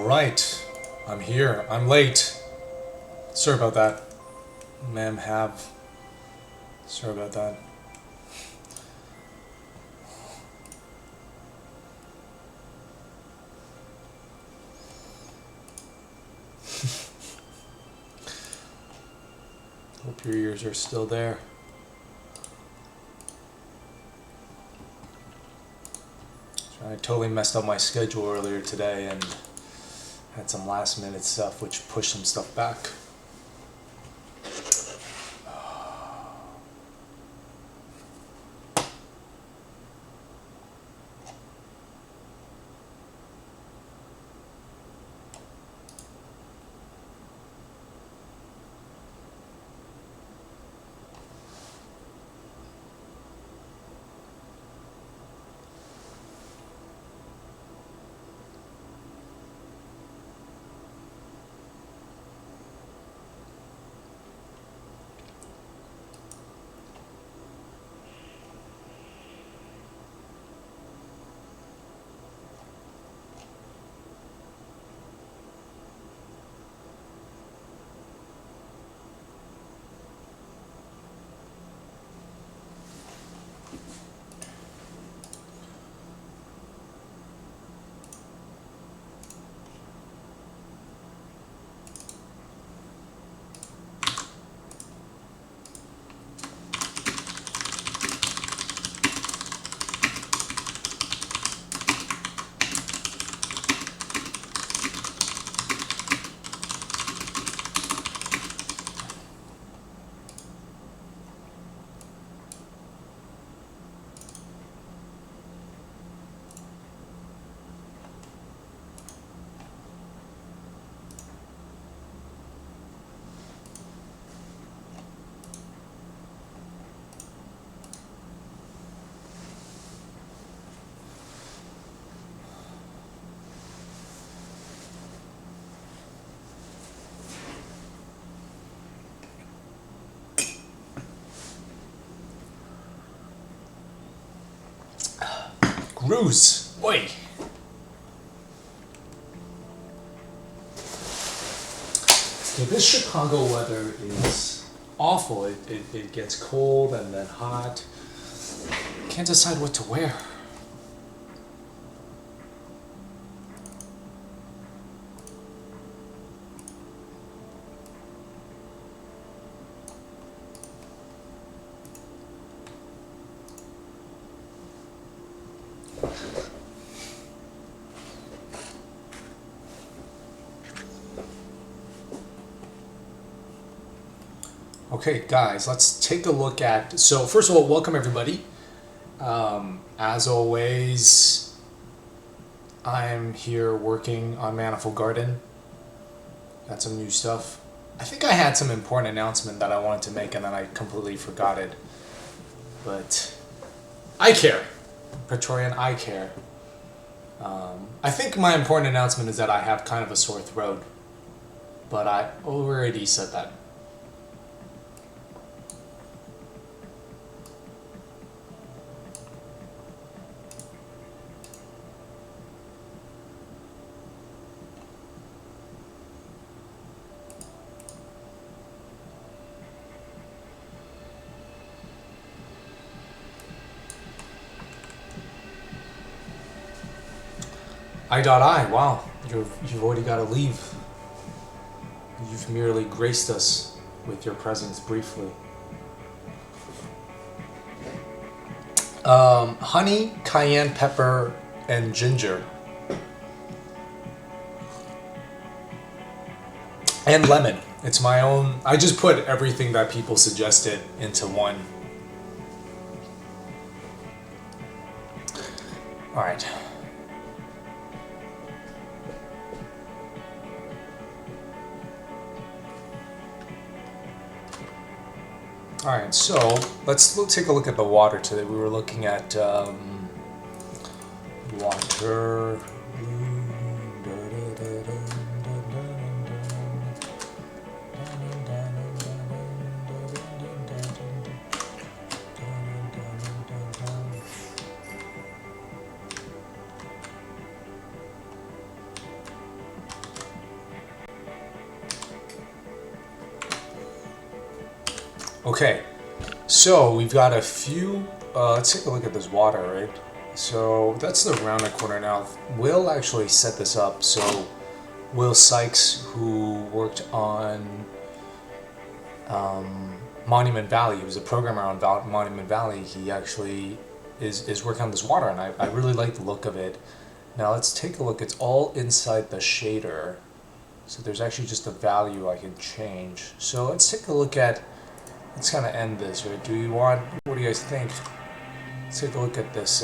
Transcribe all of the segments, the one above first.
Alright, I'm here. I'm late. Sorry about that. Ma'am, have. Sorry about that. Hope your ears are still there. I totally messed up my schedule earlier today and had some last minute stuff which pushed some stuff back. Groose! Oi! Yeah, this Chicago weather is awful. It gets cold and then hot. Can't decide what to wear. Okay, guys, let's take a look at... So, first of all, welcome everybody. As always, I'm here working on Manifold Garden. Got some new stuff. I think I had some important announcement that I wanted to make and then I completely forgot it. But I care. Praetorian, I care. I think my important announcement is that I have kind of a sore throat. But I already said that. I.I, wow, you've already got to leave. You've merely graced us with your presence briefly. Honey, cayenne pepper, and ginger. And lemon. It's my own. I just put everything that people suggested into one. All right. Alright, so let's take a look at the water today. We were looking at water. Okay, so we've got a few. Let's take a look at this water, right? So that's the rounded corner. Now, Will actually set this up. So Will Sykes, who worked on Monument Valley, he was a programmer on Monument Valley. He actually is working on this water, and I really like the look of it. Now let's take a look. It's all inside the shader. So there's actually just a value I can change. So let's take a look at, let's kind of end this, right? Do you want, what do you guys think? Let's take a look at this,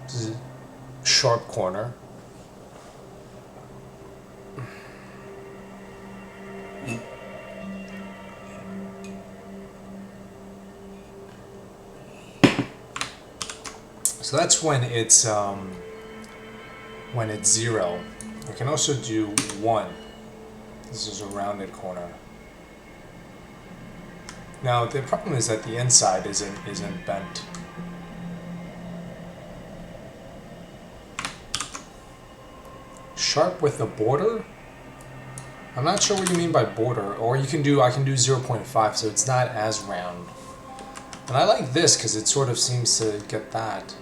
this is sharp corner. So that's when it's 0. I can also do 1. This is a rounded corner. Now the problem is that the inside isn't bent. Sharp with the border? I'm not sure what you mean by border. Or I can do 0.5, so it's not as round. And I like this because it sort of seems to get that.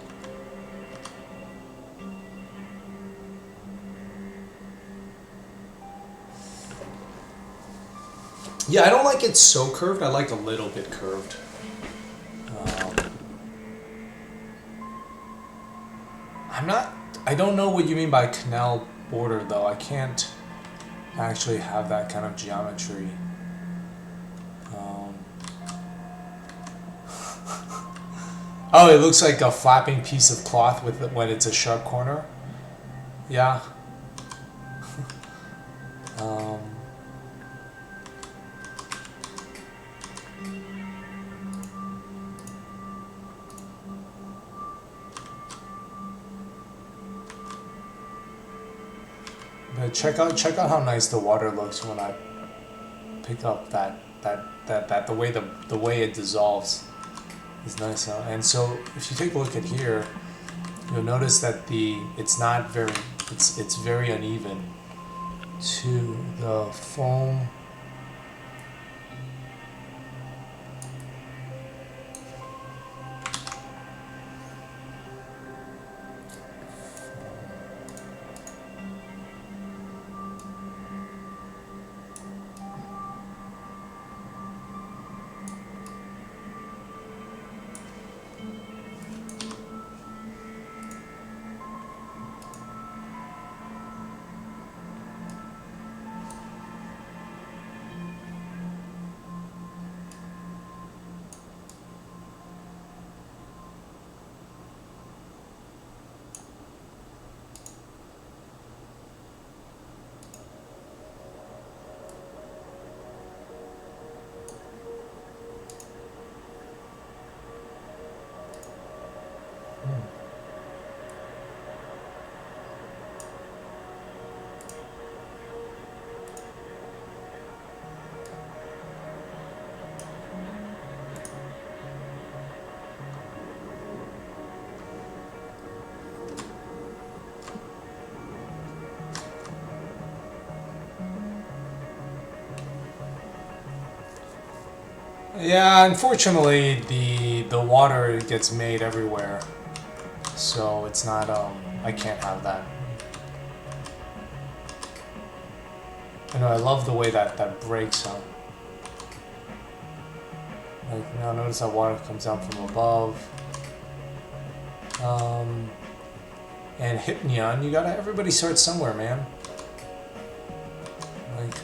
Yeah, I don't like it so curved. I like a little bit curved. I don't know what you mean by canal border, though. I can't actually have that kind of geometry. Oh, it looks like a flapping piece of cloth when it's a sharp corner. Yeah. But check out how nice the water looks when I pick up that the way it dissolves is nice. And so if you take a look at here, you'll notice that it's very uneven to the foam. Yeah, unfortunately, the water gets made everywhere, so it's not. I can't have that. I know. I love the way that breaks. Like now, notice how water comes down from above. And Hypnion, everybody starts somewhere, man. Like.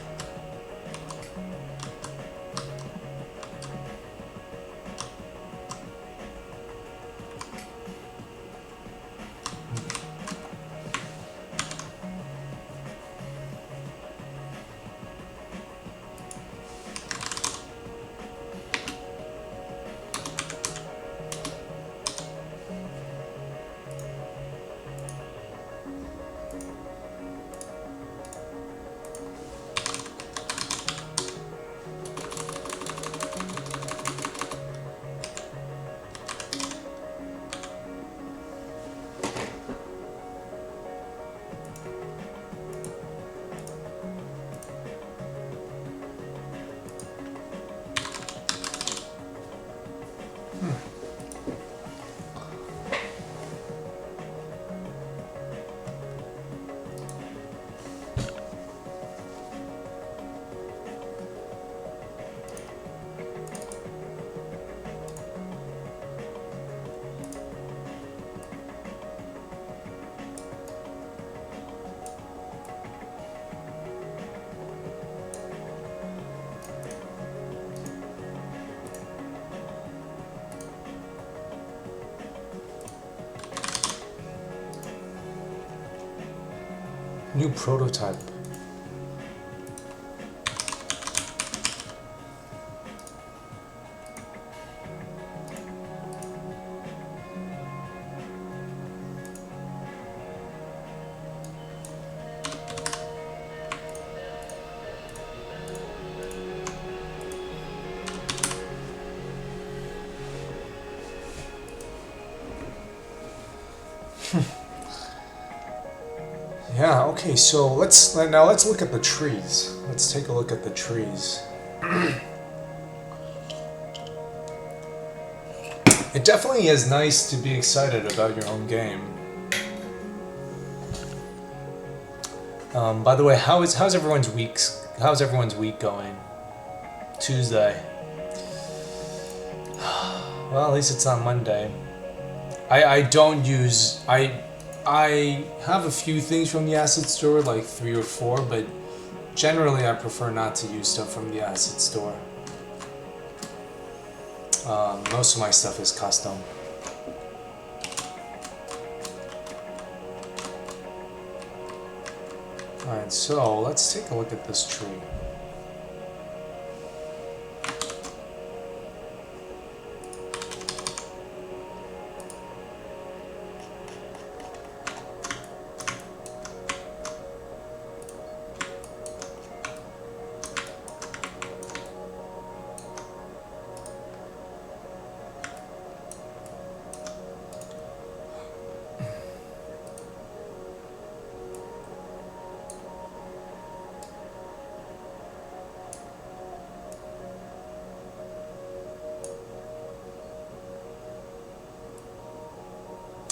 New prototype. Yeah, okay, so let's look at the trees. Let's take a look at the trees. It definitely is nice to be excited about your own game. By the way, how's everyone's week going? Tuesday. Well, at least it's on Monday. I don't use I have a few things from the asset store, like 3 or 4, but generally I prefer not to use stuff from the asset store. Most of my stuff is custom. Alright, so let's take a look at this tree.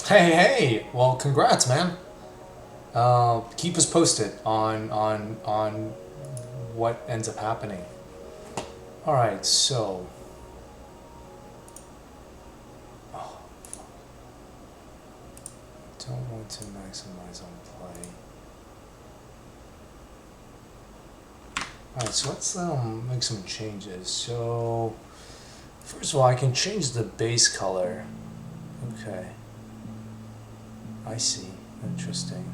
Hey! Well, congrats, man. Keep us posted on what ends up happening. All right, so. Oh, don't want to maximize on play. All right, so let's make some changes. So, first of all, I can change the base color. Okay. I see. Interesting.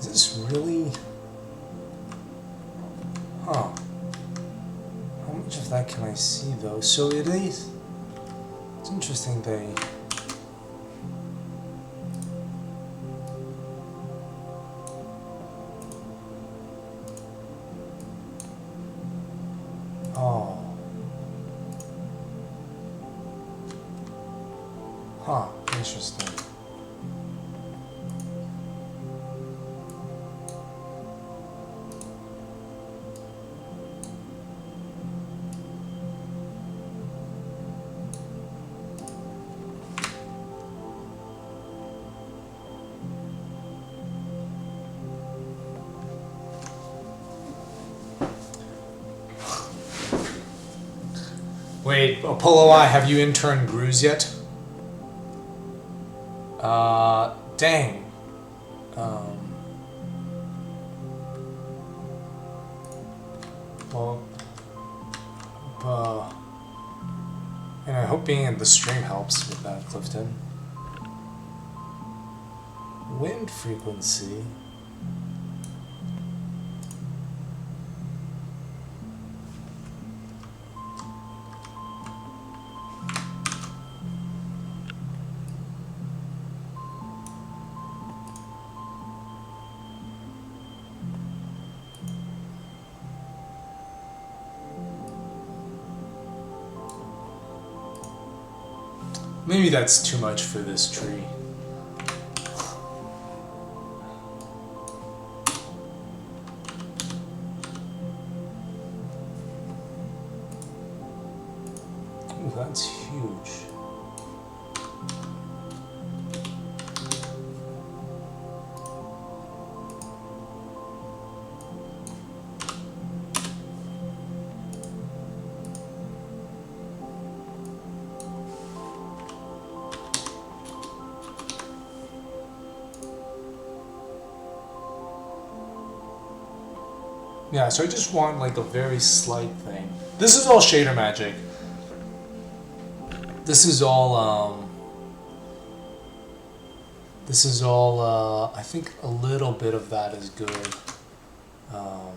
Is this really? Huh. How much of that can I see though? So it is. It's interesting they. Oh. Huh. Interesting. Wait, Apollo I, have you interned Grooze yet? Dang. Well, and I hope being in the stream helps with that, Clifton. Wind frequency. Maybe that's too much for this tree. Ooh, that's huge. Yeah, so I just want like a very slight thing. This is all shader magic. This is all, I think a little bit of that is good. Um,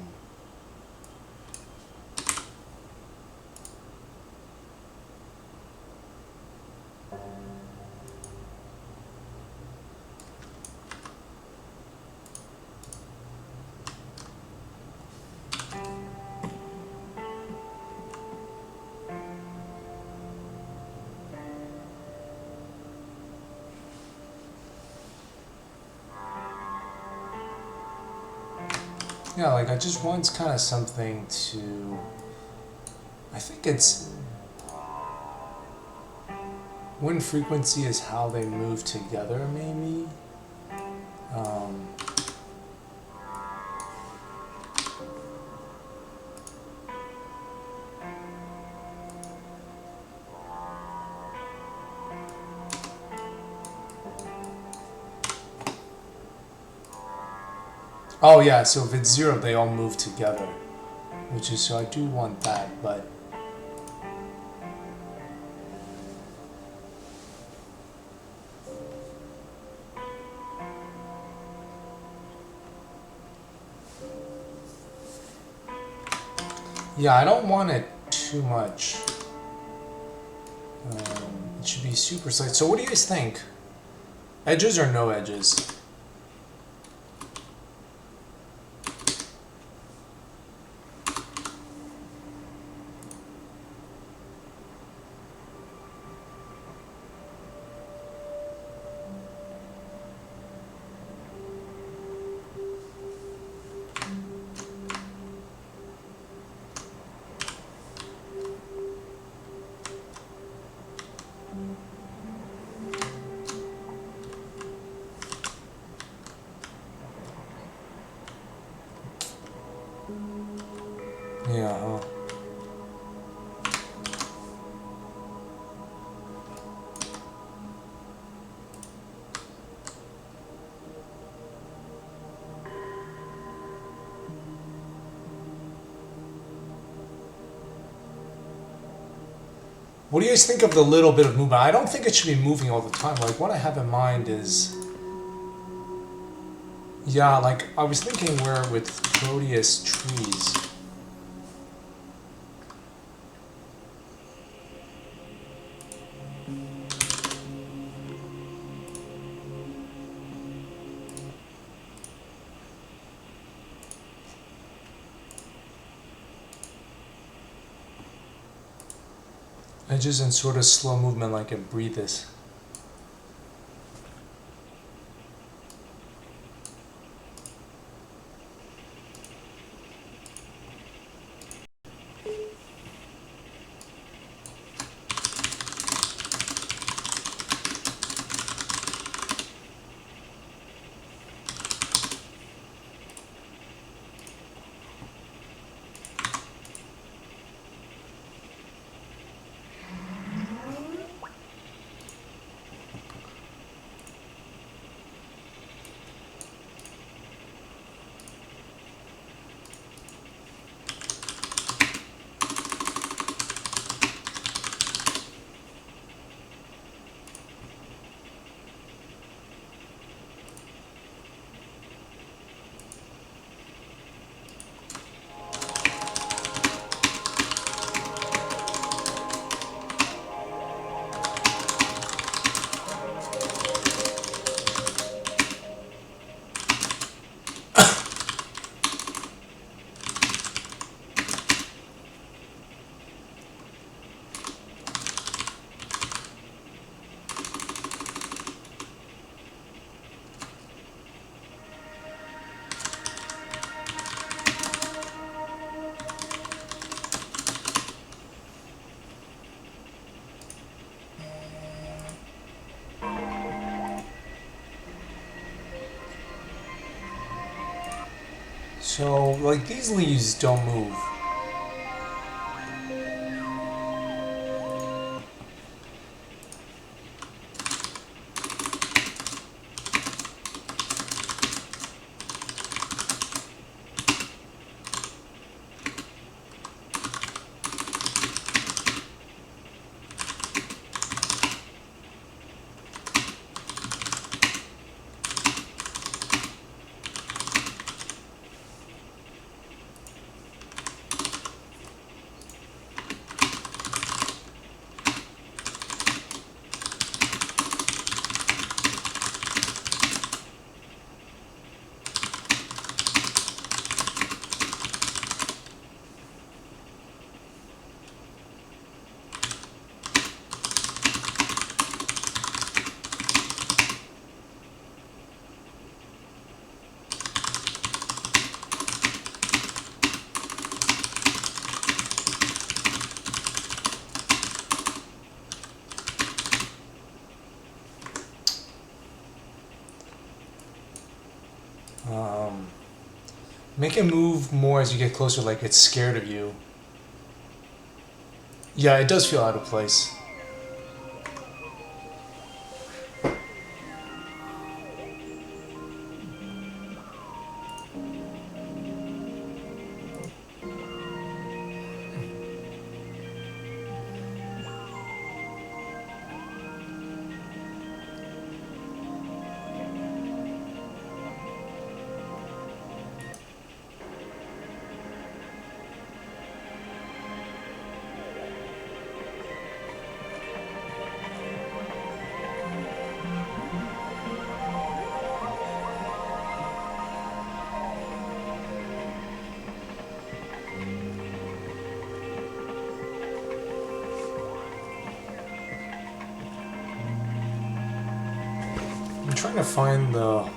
yeah, like I just want kind of something to, I think it's, wind frequency is how they move together, maybe. Um, oh yeah, so if it's 0, they all move together, which is, so I do want that, but yeah, I don't want it too much. It should be super slight. So what do you guys think? Edges or no edges? Yeah, huh? What do you guys think of the little bit of movement? I don't think it should be moving all the time. Like, what I have in mind is, yeah, like, I was thinking where with Proteus trees, edges in sort of slow movement like in Breathes. So, like, these leaves don't move. Make it move more as you get closer, like it's scared of you. Yeah, it does feel out of place. I'm trying to find the...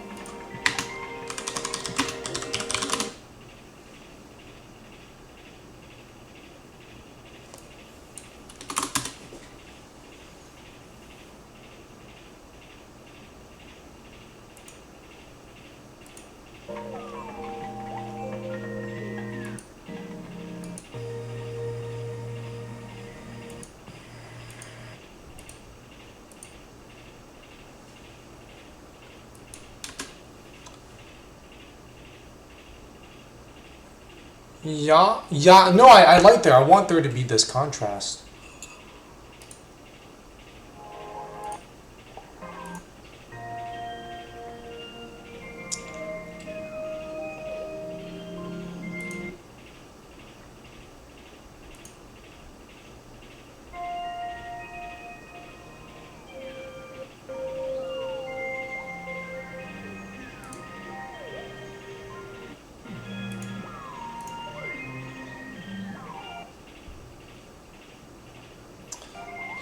Yeah, no, I like there. I want there to be this contrast.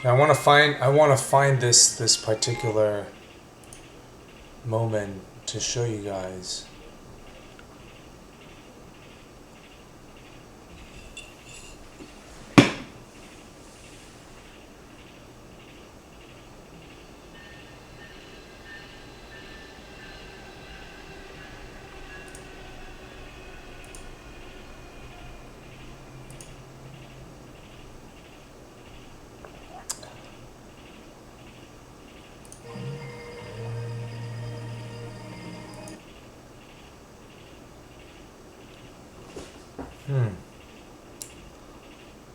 I want to find this particular moment to show you guys.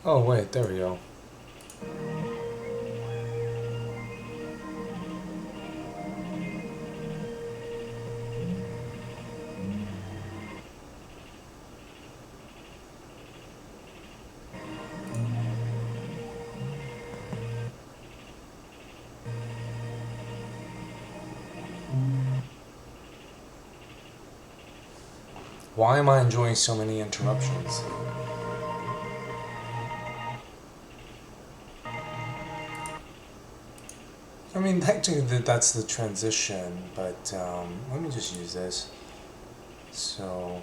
Oh wait, there we go. Why am I enjoying so many interruptions? I mean, technically that's the transition, but let me just use this. So...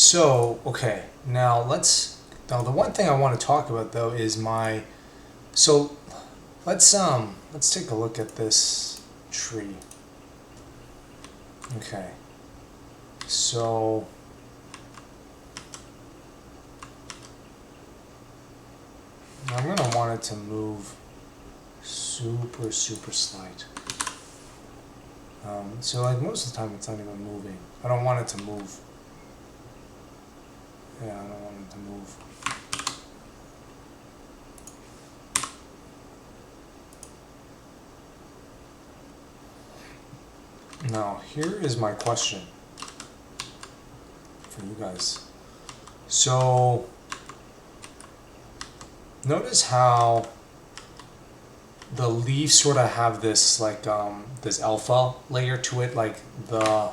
So, okay, now the one thing I want to talk about though is so let's take a look at this tree. Okay. So I'm gonna want it to move super slight. So like most of the time it's not even moving. I don't want it to move. Yeah, I don't want it to move. Now, here is my question for you guys. So, notice how the leaves sort of have this like this alpha layer to it, like the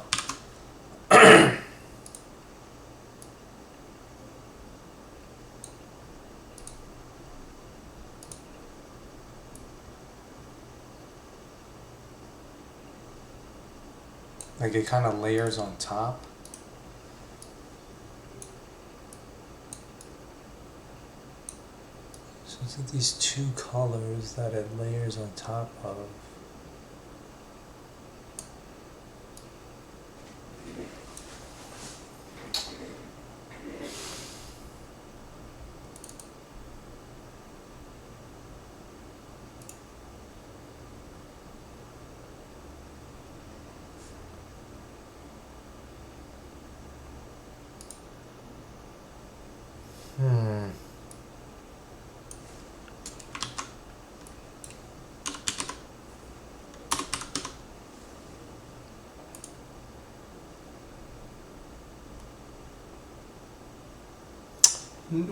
like it kind of layers on top. So it's like these two colors that it layers on top of.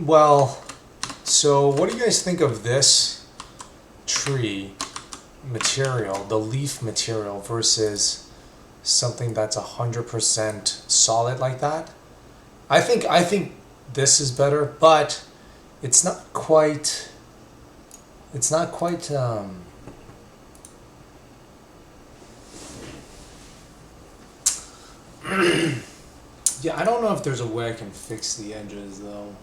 Well, so what do you guys think of this tree material, the leaf material, versus something that's 100% solid like that? I think this is better, but it's not quite. It's not quite. Yeah, I don't know if there's a way I can fix the edges though.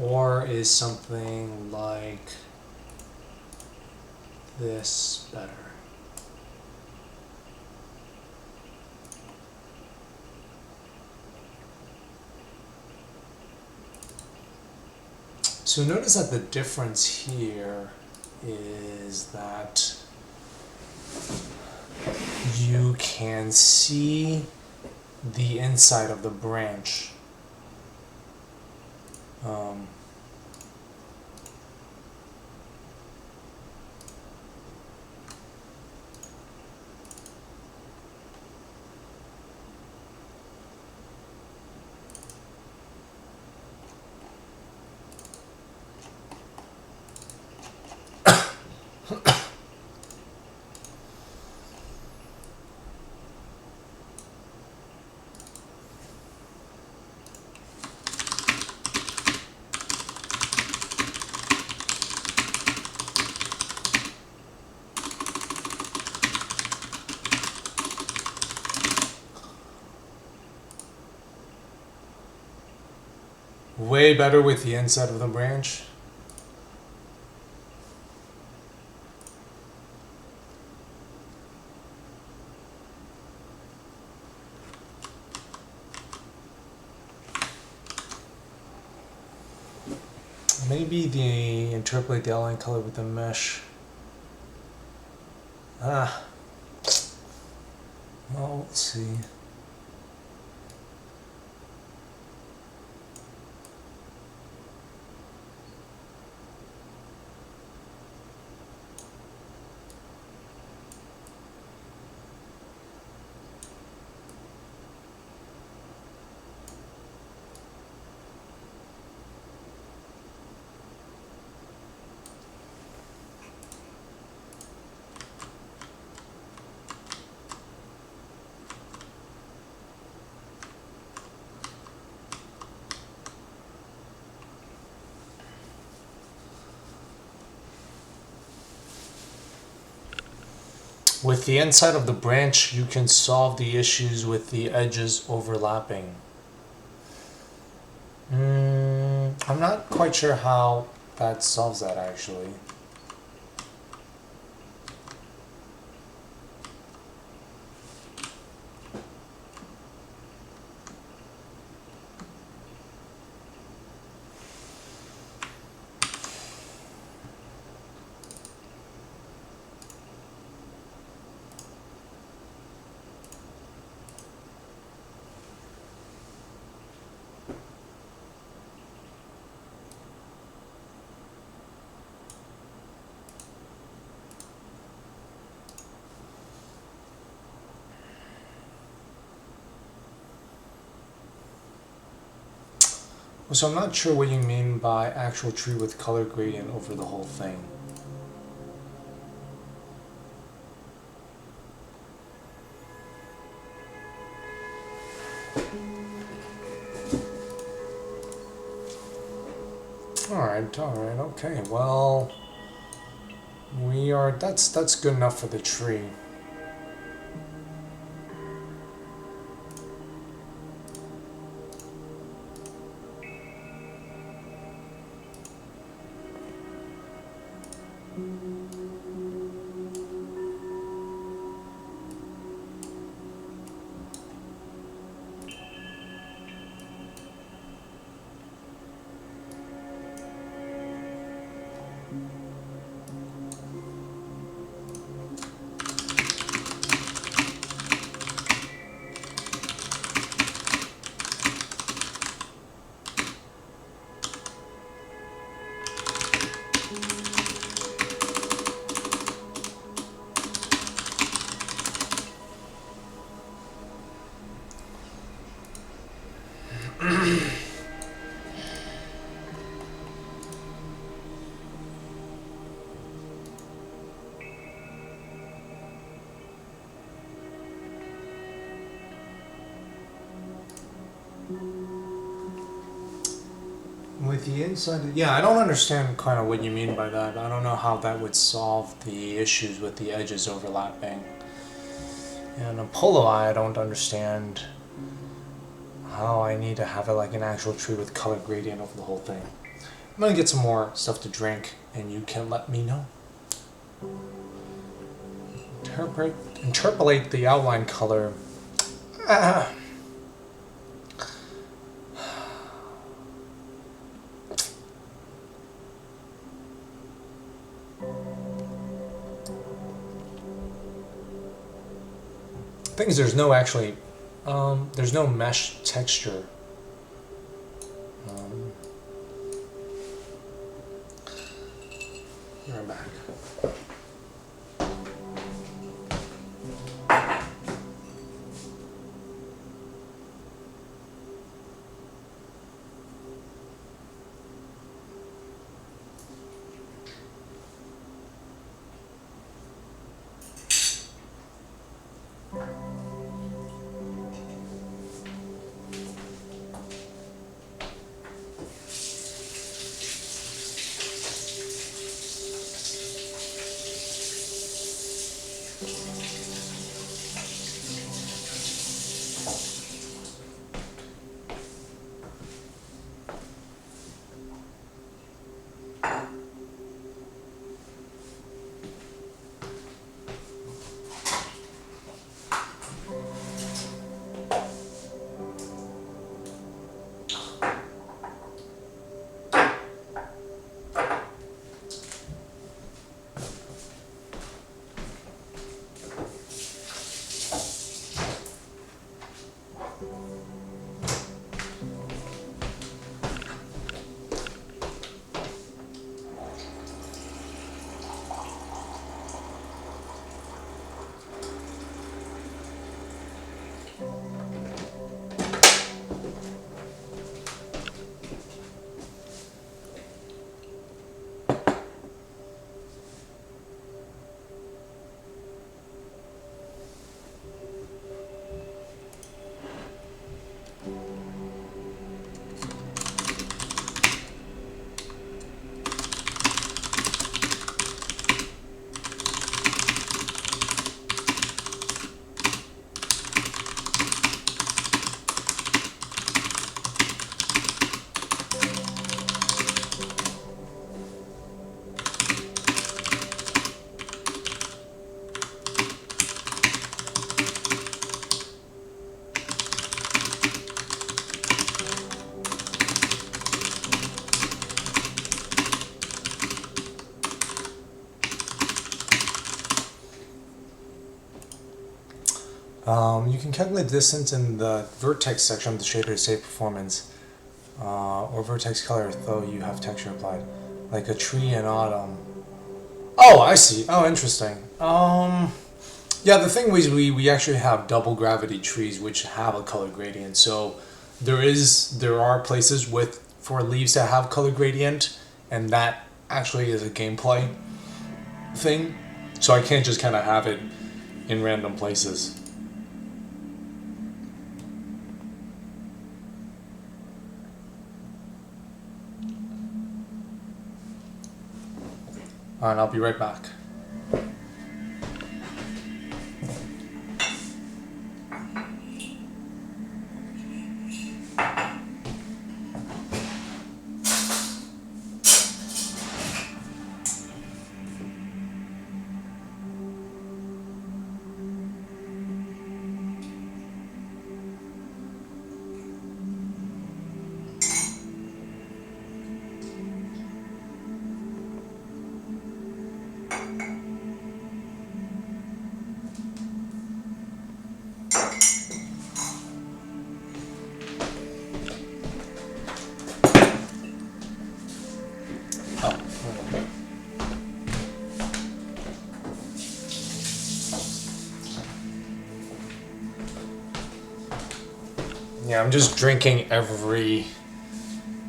Or is something like this better? So notice that the difference here is that you can see the inside of the branch. Way better with the inside of the branch. Maybe the interpolate the outline color with the mesh. Well, let's see. With the inside of the branch, you can solve the issues with the edges overlapping. I'm not quite sure how that solves that actually. So I'm not sure what you mean by actual tree with color gradient over the whole thing. Alright, okay, well, that's good enough for the tree. With the inside, yeah, I don't understand kind of what you mean by that. I don't know how that would solve the issues with the edges overlapping. And a polo eye, I don't understand how I need to have it like an actual tree with color gradient over the whole thing. I'm gonna get some more stuff to drink, and you can let me know. Interpolate the outline color. Thing is, there's no actually, there's no mesh texture. Be right back. You can calculate distance in the vertex section of the shader to save performance. Or vertex color, though you have texture applied. Like a tree in autumn. Oh, I see. Oh, interesting. Yeah, the thing is we actually have double gravity trees which have a color gradient. So there are places for leaves that have color gradient, and that actually is a gameplay thing. So I can't just kind of have it in random places. And I'll be right back. Yeah, I'm just drinking every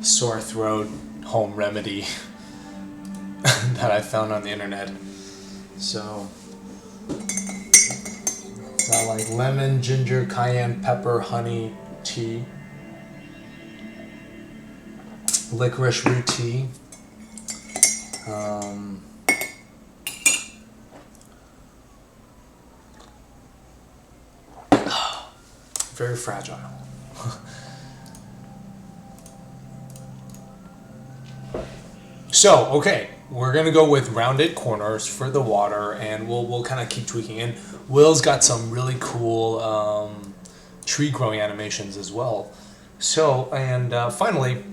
sore throat home remedy that I found on the internet. So, got like lemon, ginger, cayenne, pepper, honey, tea, licorice root tea, very fragile. So, okay, we're gonna go with rounded corners for the water, and we'll kind of keep tweaking. And Will's got some really cool tree growing animations as well. So, and finally,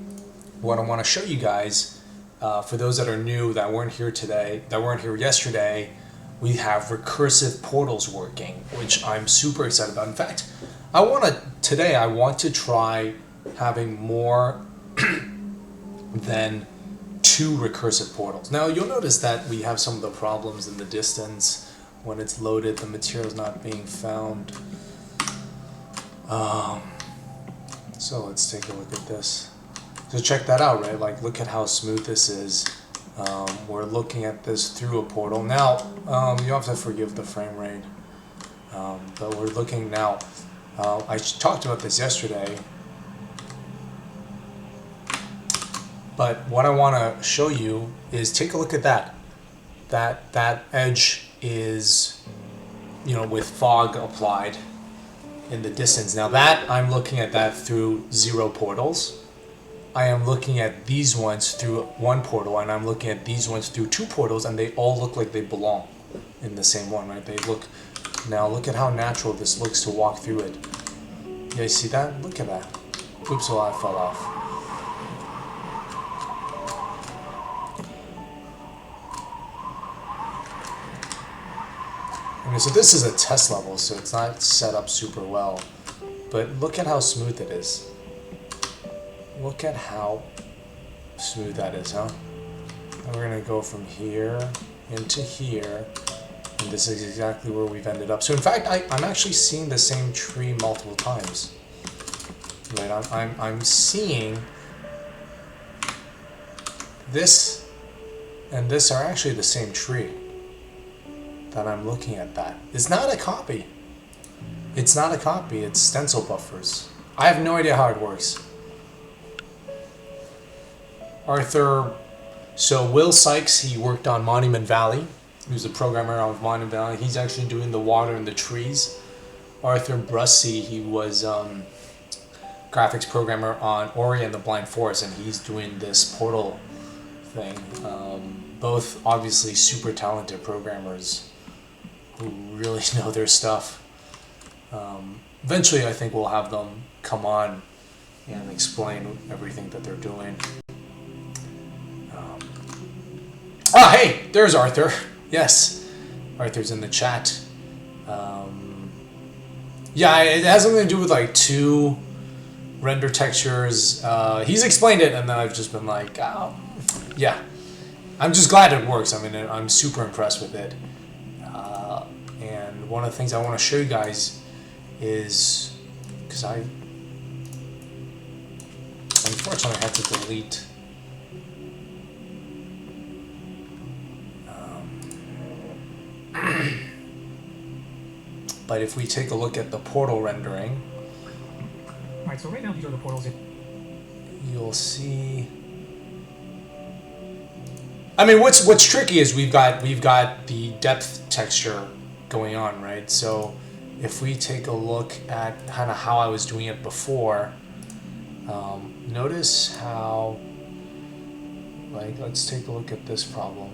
what I want to show you guys, for those that are new that weren't here today, that weren't here yesterday, we have recursive portals working, which I'm super excited about. In fact, today I want to try having more than 2 recursive portals. Now you'll notice that we have some of the problems in the distance when it's loaded, the material's not being found. So let's take a look at this. So check that out, right? Like, look at how smooth this is. We're looking at this through a portal. Now, you have to forgive the frame rate. But we're looking now. I talked about this yesterday. But what I want to show you is, take a look at that. That edge is, with fog applied in the distance. Now that, I'm looking at that through 0 portals. I am looking at these ones through 1 portal, and I'm looking at these ones through 2 portals, and they all look like they belong in the same one, right? Now look at how natural this looks to walk through it. You guys see that? Look at that. Oops, well, I fell off. Okay, so this is a test level, so it's not set up super well. But look at how smooth it is. Look at how smooth that is, huh? And we're going to go from here into here. And this is exactly where we've ended up. So in fact, I'm actually seeing the same tree multiple times. Right, I'm seeing this and this are actually the same tree that I'm looking at. That is not a copy. It's not a copy, it's stencil buffers. I have no idea how it works. So Will Sykes, he worked on Monument Valley. He was the programmer of Monument Valley. He's actually doing the water and the trees. Arthur Brussy, he was graphics programmer on Ori and the Blind Forest, and he's doing this portal thing. Both obviously super talented programmers who really know their stuff. Eventually I think we'll have them come on and explain everything that they're doing. Hey, there's Arthur. Yes, Arthur's in the chat. Yeah, it has something to do with like two render textures. He's explained it, and then I've just been like, oh, yeah. I'm just glad it works. I mean, I'm super impressed with it. And one of the things I want to show you guys is, because I unfortunately had to delete. But if we take a look at the portal rendering, Alright, so right now these are the portals. You'll see. I mean, what's tricky is we've got the depth texture going on, right? So if we take a look at kind of how I was doing it before, notice how, like, let's take a look at this problem.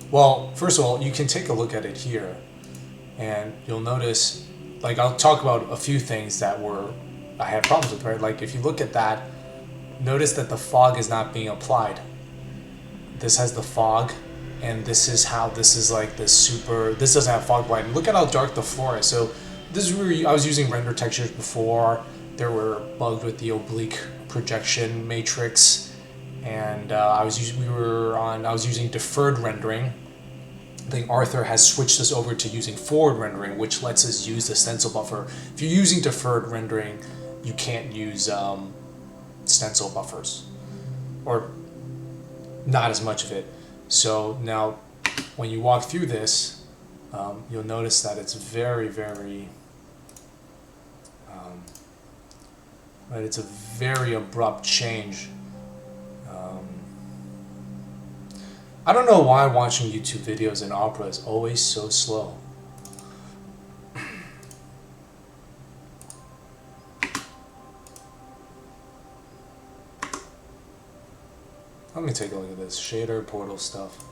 Well, first of all, you can take a look at it here, and you'll notice, like, I'll talk about a few things that I had problems with, right? Like, if you look at that, notice that the fog is not being applied. This has the fog, and this is how this is like this super. This doesn't have fog light. Look at how dark the floor is. So this is where I was using render textures before. There were bugs with the oblique projection matrix, and I was using deferred rendering. I think Arthur has switched us over to using forward rendering, which lets us use the stencil buffer. If you're using deferred rendering, you can't use stencil buffers, or not as much of it. So now when you walk through this, you'll notice that it's very, very right, it's a very abrupt change. I don't know why watching YouTube videos in Opera is always so slow. Let me take a look at this shader portal stuff.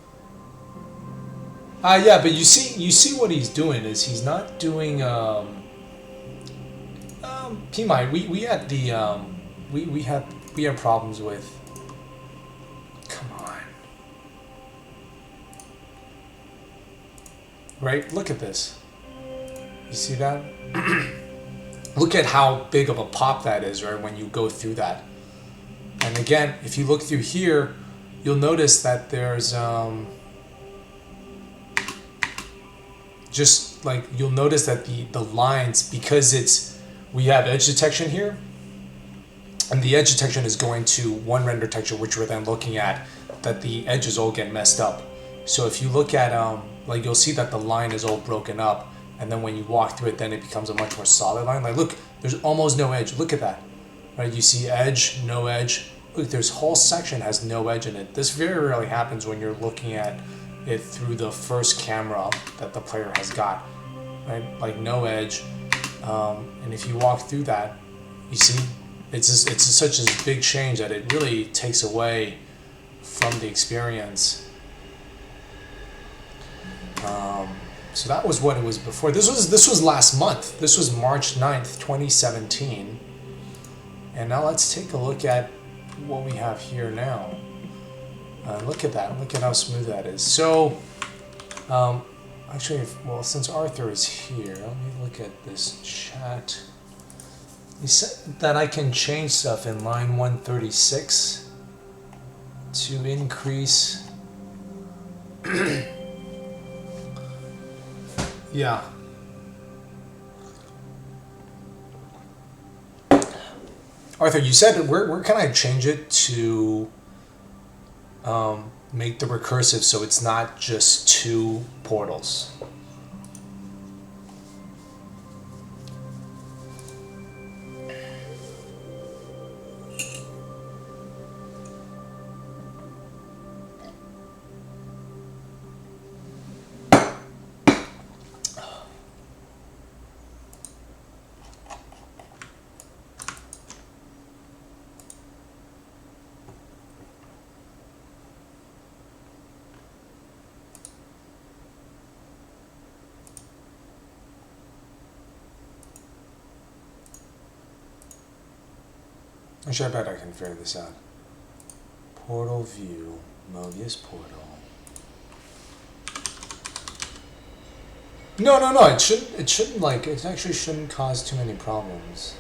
Yeah, but you see what he's doing is he's not doing PMI. We had the we had problems with. Come on. Right? Look at this. You see that? Look at how big of a pop that is, right, when you go through that. And again, if you look through here, you'll notice that there's just like you'll notice that the lines, because we have edge detection here, and the edge detection is going to one render texture, which we're then looking at, that the edges all get messed up. So if you look at like you'll see that the line is all broken up, and then when you walk through it, then it becomes a much more solid line. Like look, there's almost no edge. Look at that, right? You see edge, no edge. Look, this whole section has no edge in it. This very rarely happens when you're looking at it through the first camera that the player has got, right? Like no edge. And if you walk through that, you see, it's such a big change that it really takes away from the experience. So that was what it was before. This was last month. This was March 9th, 2017. And now let's take a look at what we have here now. Look at that. Look at how smooth that is. So, actually, well, since Arthur is here, let me look at this chat. He said that I can change stuff in line 136 to increase. Yeah. Arthur, you said where can I change it to make the recursive so it's not just two portals? Actually, I bet I can figure this out. Portal view, Mobius portal. No, no, no. It shouldn't. It shouldn't like. It actually shouldn't cause too many problems.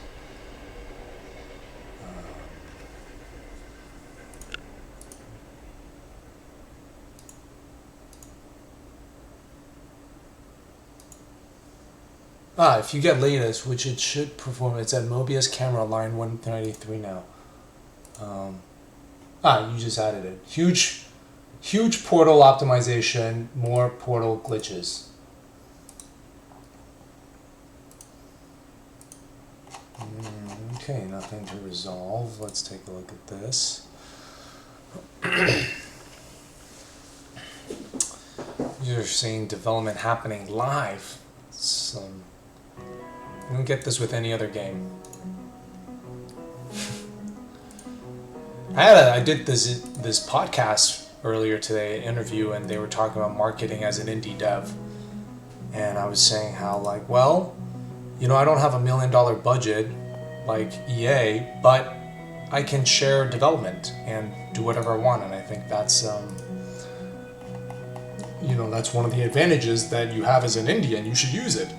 If you get latest, which it should perform, it's at Mobius camera line 193 now. You just added it. Huge portal optimization, more portal glitches. Okay, nothing to resolve. Let's take a look at this. You're seeing development happening live. You don't get this with any other game. I did this podcast earlier today, interview, and they were talking about marketing as an indie dev, and I was saying how like, well, you know, I don't have $1 million budget like EA, but I can share development and do whatever I want, and I think that's you know, that's one of the advantages that you have as an indie, and you should use it.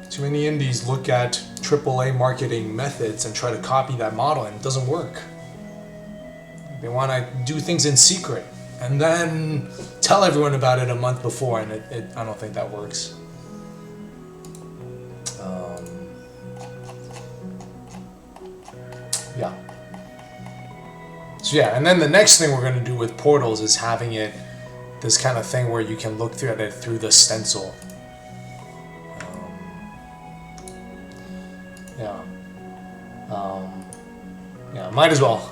Too many indies look at AAA marketing methods and try to copy that model, and it doesn't work. They want to do things in secret and then tell everyone about it a month before, and I don't think that works. Yeah. So yeah, and then the next thing we're going to do with portals is having it this kind of thing where you can look through it through the stencil. Yeah, might as well.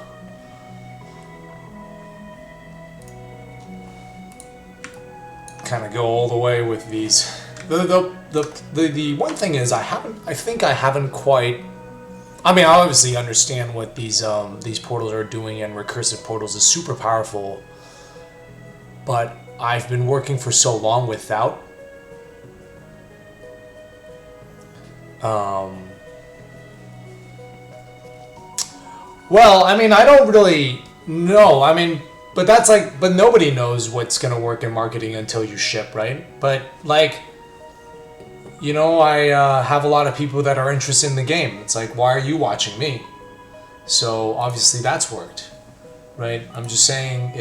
Kind of go all the way with these. The one thing is I think I haven't quite. I mean, I obviously understand what these portals are doing, and recursive portals is super powerful. But I've been working for so long without. Well, I mean, I don't really know. I mean, but that's like, but nobody knows what's gonna work in marketing until you ship, right? But like, you know, I have a lot of people that are interested in the game. It's like, why are you watching me? So obviously that's worked, right? I'm just saying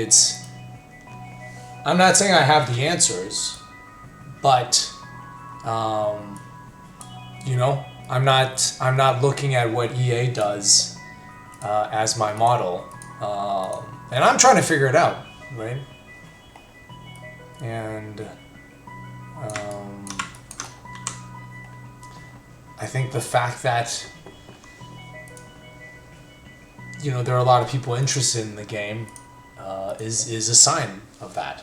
I'm not saying I have the answers, but you know, I'm not looking at what EA does as my model, and I'm trying to figure it out, right? And I think the fact that, you know, there are a lot of people interested in the game is a sign of that.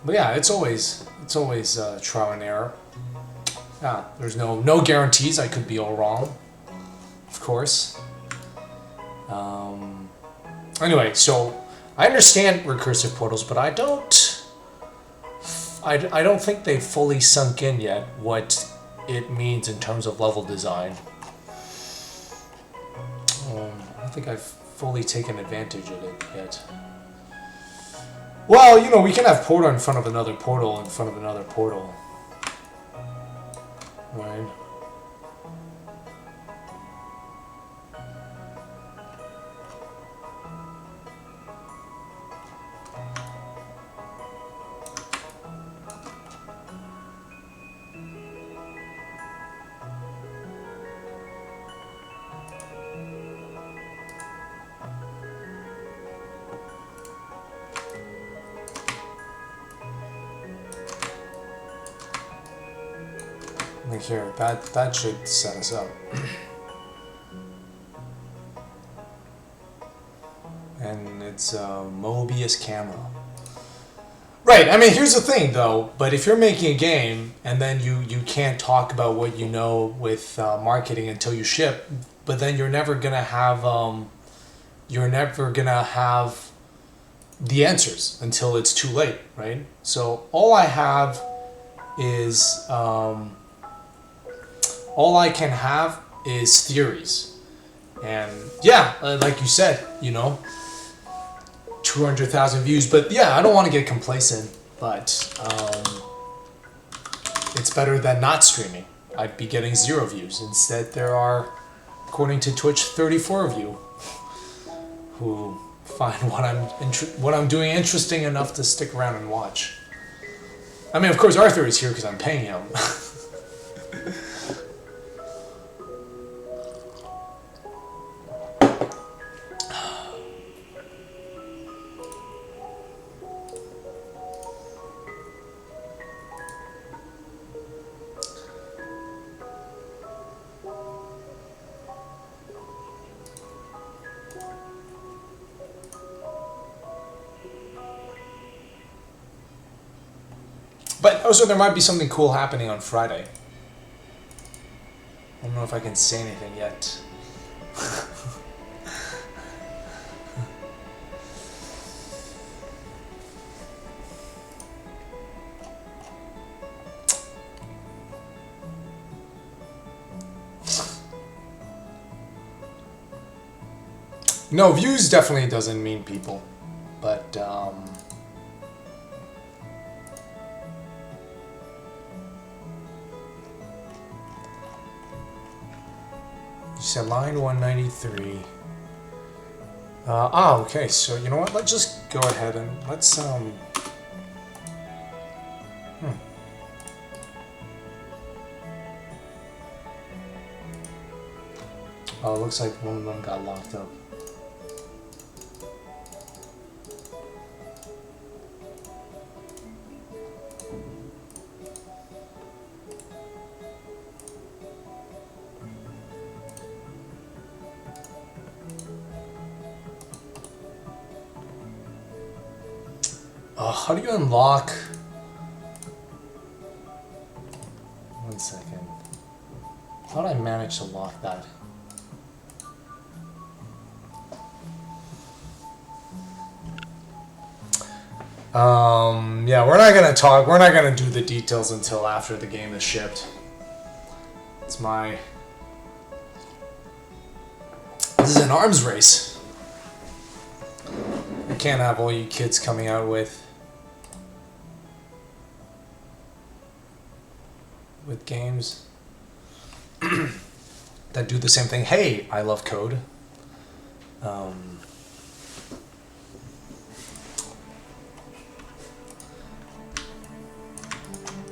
But yeah, it's always trial and error. Yeah, there's no guarantees. I could be all wrong, of course. Anyway, so I understand recursive portals, but I don't think they've fully sunk in yet what it means in terms of level design. I don't think I've fully taken advantage of it yet. Well, you know, we can have portal in front of another portal in front of another portal. Right? Look here, that should set us up. And it's a Mobius camera. Right, I mean, here's the thing though, but if you're making a game and then you can't talk about what you know with marketing until you ship, but then you're never gonna have the answers until it's too late, right? So all I have is all I can have is theories. And yeah, like you said, you know, 200,000 views. But yeah, I don't want to get complacent, but it's better than not streaming. I'd be getting 0 views. Instead, there are, according to Twitch, 34 of you who find what I'm doing interesting enough to stick around and watch. I mean, of course, Arthur is here because I'm paying him. But also, there might be something cool happening on Friday. I don't know if I can say anything yet. No, views definitely doesn't mean people, but you said line 193. Okay, so you know what? Let's just go ahead and let's Oh, it looks like one of them got locked up. How do you unlock? One second. How did I manage to lock that? Yeah, we're not gonna do the details until after the game is shipped. This is an arms race. I can't have all you kids coming out with games that do the same thing. Hey, I love code.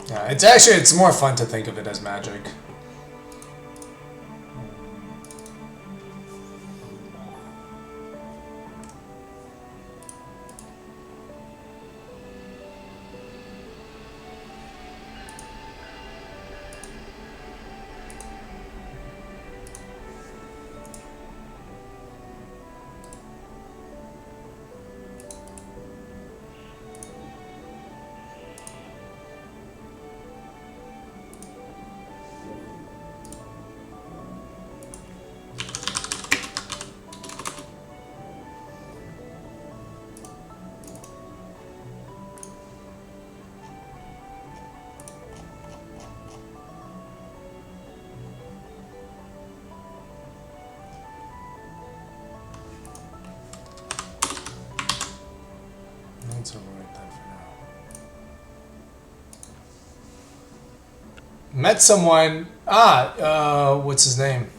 Yeah, it's more fun to think of it as magic. Let's overwrite that for now. Met someone. What's his name?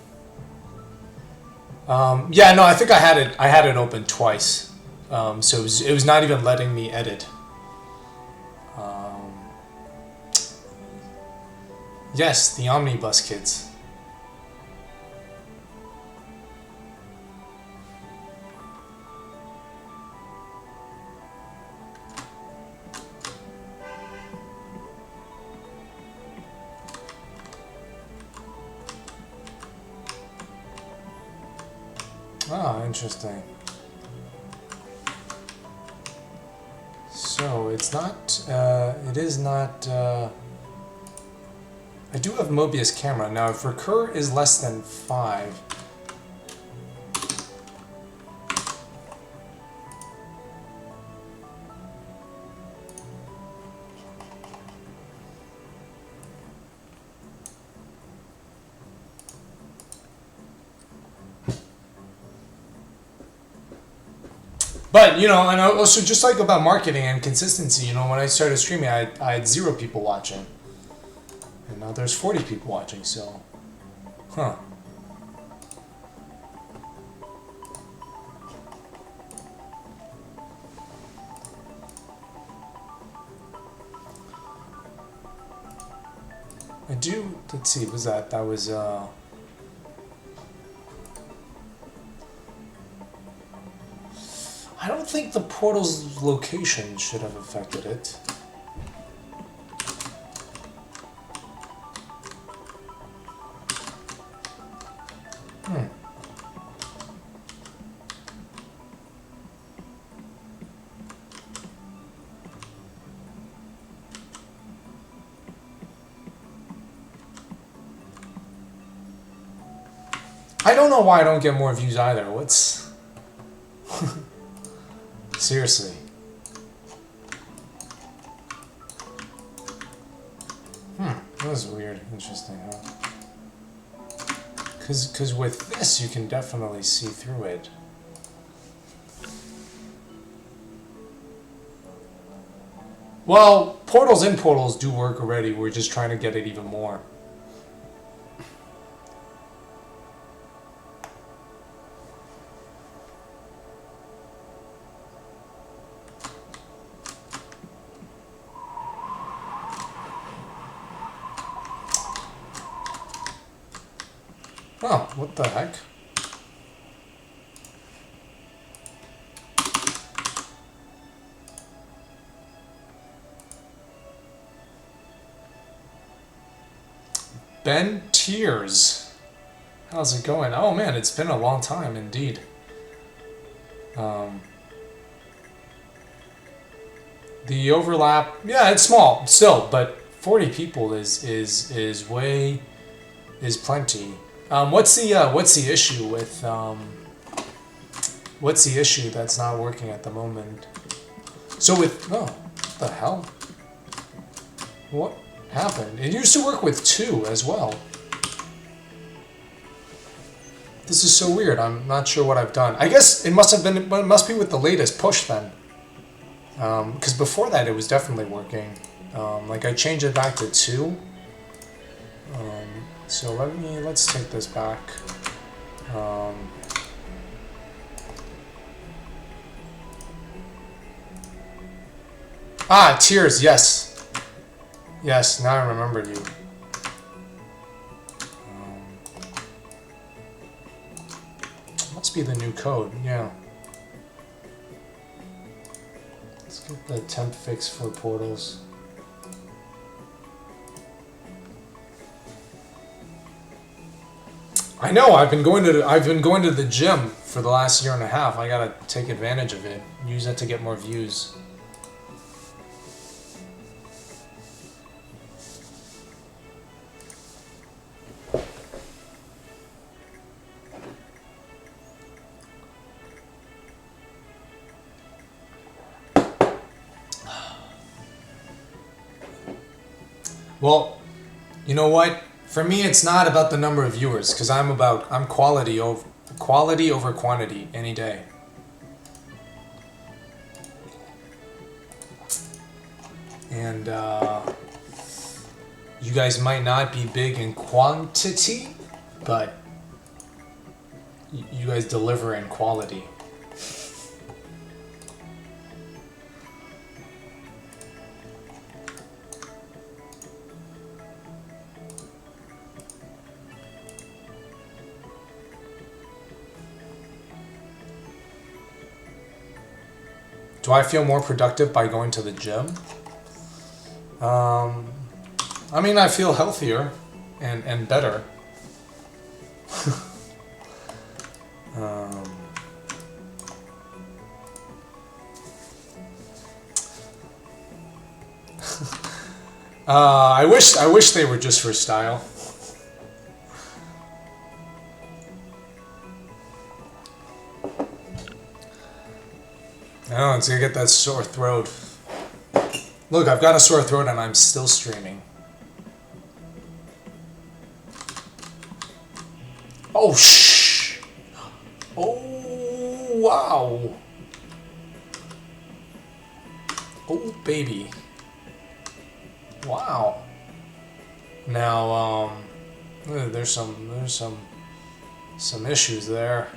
Yeah, no, I think I had it open twice. So it was not even letting me edit. Yes, the Omnibus Kids. Ah, interesting. So it's not, it is not, I do have Mobius camera. Now if recur is less than 5, But, you know, and also just like about marketing and consistency, you know, when I started streaming, I had 0 people watching. And now there's 40 people watching, so. Huh. I do, let's see, was that was, I don't think the portal's location should have affected it. I don't know why I don't get more views either. What's... Seriously. That was weird. Interesting, huh? Because with this, you can definitely see through it. Well, portals and portals do work already. We're just trying to get it even more. Oh, what the heck? Ben Tears. How's it going? Oh man, it's been a long time indeed. The overlap, yeah, it's small still, but 40 people is plenty. What's the issue with what's the issue that's not working at the moment? So with what the hell? What happened? It used to work with 2 as well. This is so weird. I'm not sure what I've done. I guess it must have been. It must be with the latest push then. Because before that it was definitely working. Like I changed it back to 2. So let's take this back. Tears, yes. Yes, now I remember you. Must be the new code, yeah. Let's get the temp fix for portals. I know, I've been going to the gym for the last 1.5 years. I gotta take advantage of it. Use it to get more views. Well, you know what? For me, it's not about the number of viewers, because I'm quality over quantity any day. And you guys might not be big in quantity, but you guys deliver in quality. Do I feel more productive by going to the gym? I mean, I feel healthier and better. I wish they were just for style. Oh, it's gonna get that sore throat. Look, I've got a sore throat and I'm still streaming. Oh, shh! Oh, wow! Oh, baby. Wow. Now, there's some issues there.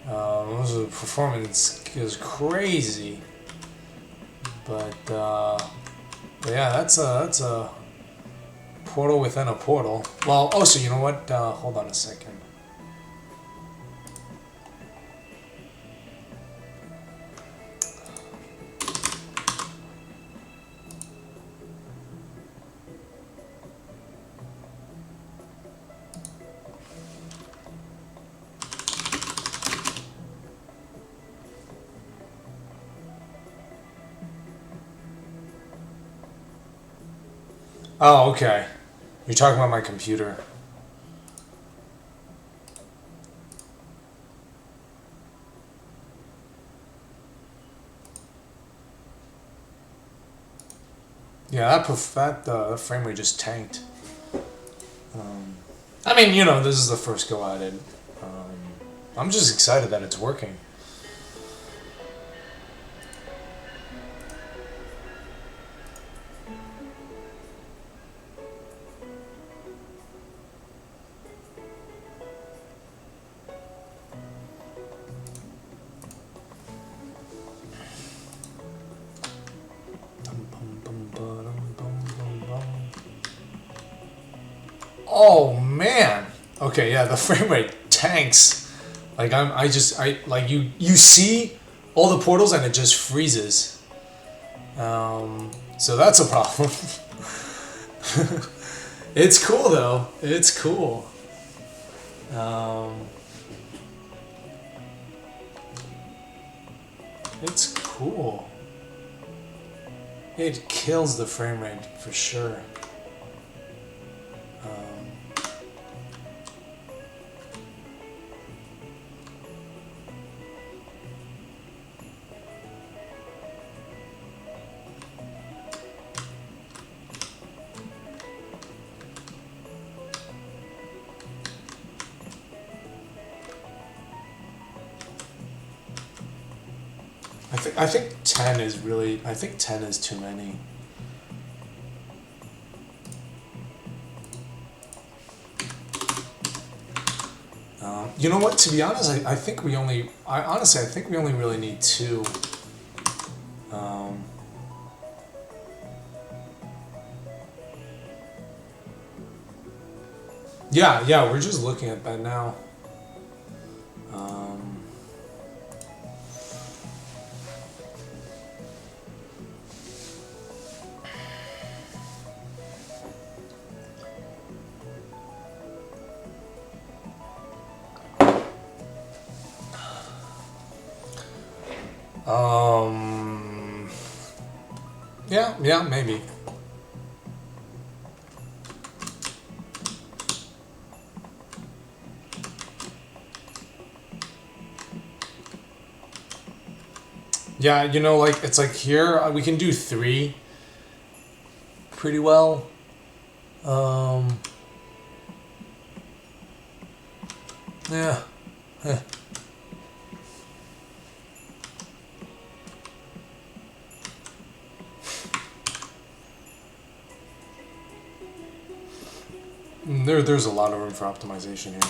The performance is crazy, but yeah, that's a portal within a portal. Well, oh, so you know what? Hold on a second. Oh, okay. You're talking about my computer. Yeah, that frame rate just tanked. I mean, you know, this is the first go at it. I'm just excited that it's working. Oh man. Okay, yeah, the frame rate tanks. Like like you see all the portals and it just freezes. So that's a problem. It's cool though. It's cool. It's cool. It kills the frame rate for sure. I think 10 is really. I think 10 is too many. You know what? To be honest, I think we only. Honestly, I think we only really need 2. Yeah, we're just looking at that now. Yeah, maybe. Yeah, you know, like it's like here we can do 3 pretty well. Yeah. Eh. There's a lot of room for optimization here.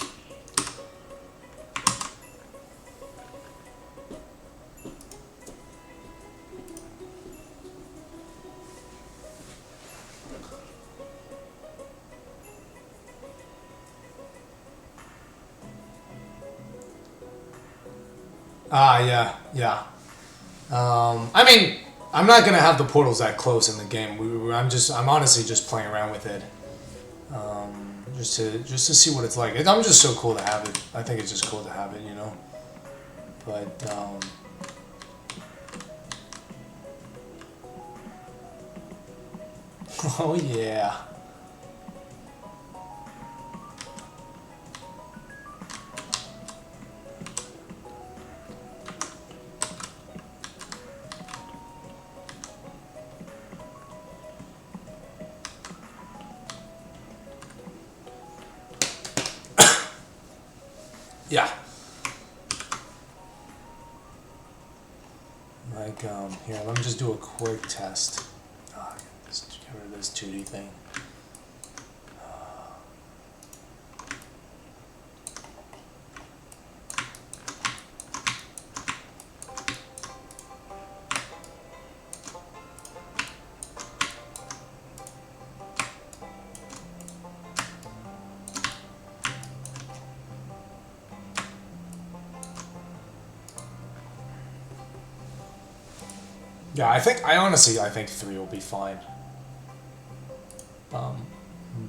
Yeah. I mean, I'm not gonna have the portals that close in the game. I'm honestly just playing around with it, just to see what it's like. I'm just so cool to have it. I think it's just cool to have it, you know. But oh yeah. Yeah. Like, here, let me just do a quick test. Just get rid of this 2D thing. Yeah, I honestly think 3 will be fine. Bum,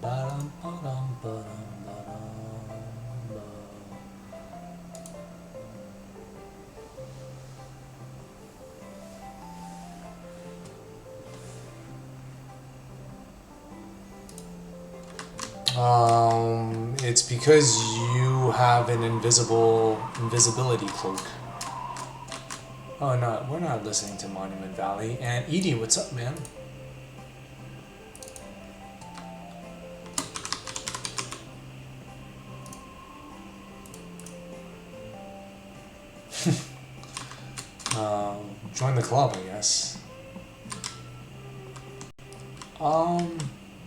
ba-dum, ba-dum, ba-dum, ba-dum, ba. It's because you have an invisibility cloak. Oh no, we're not listening to Monument Valley. And Edie, what's up, man? Join the club, I guess.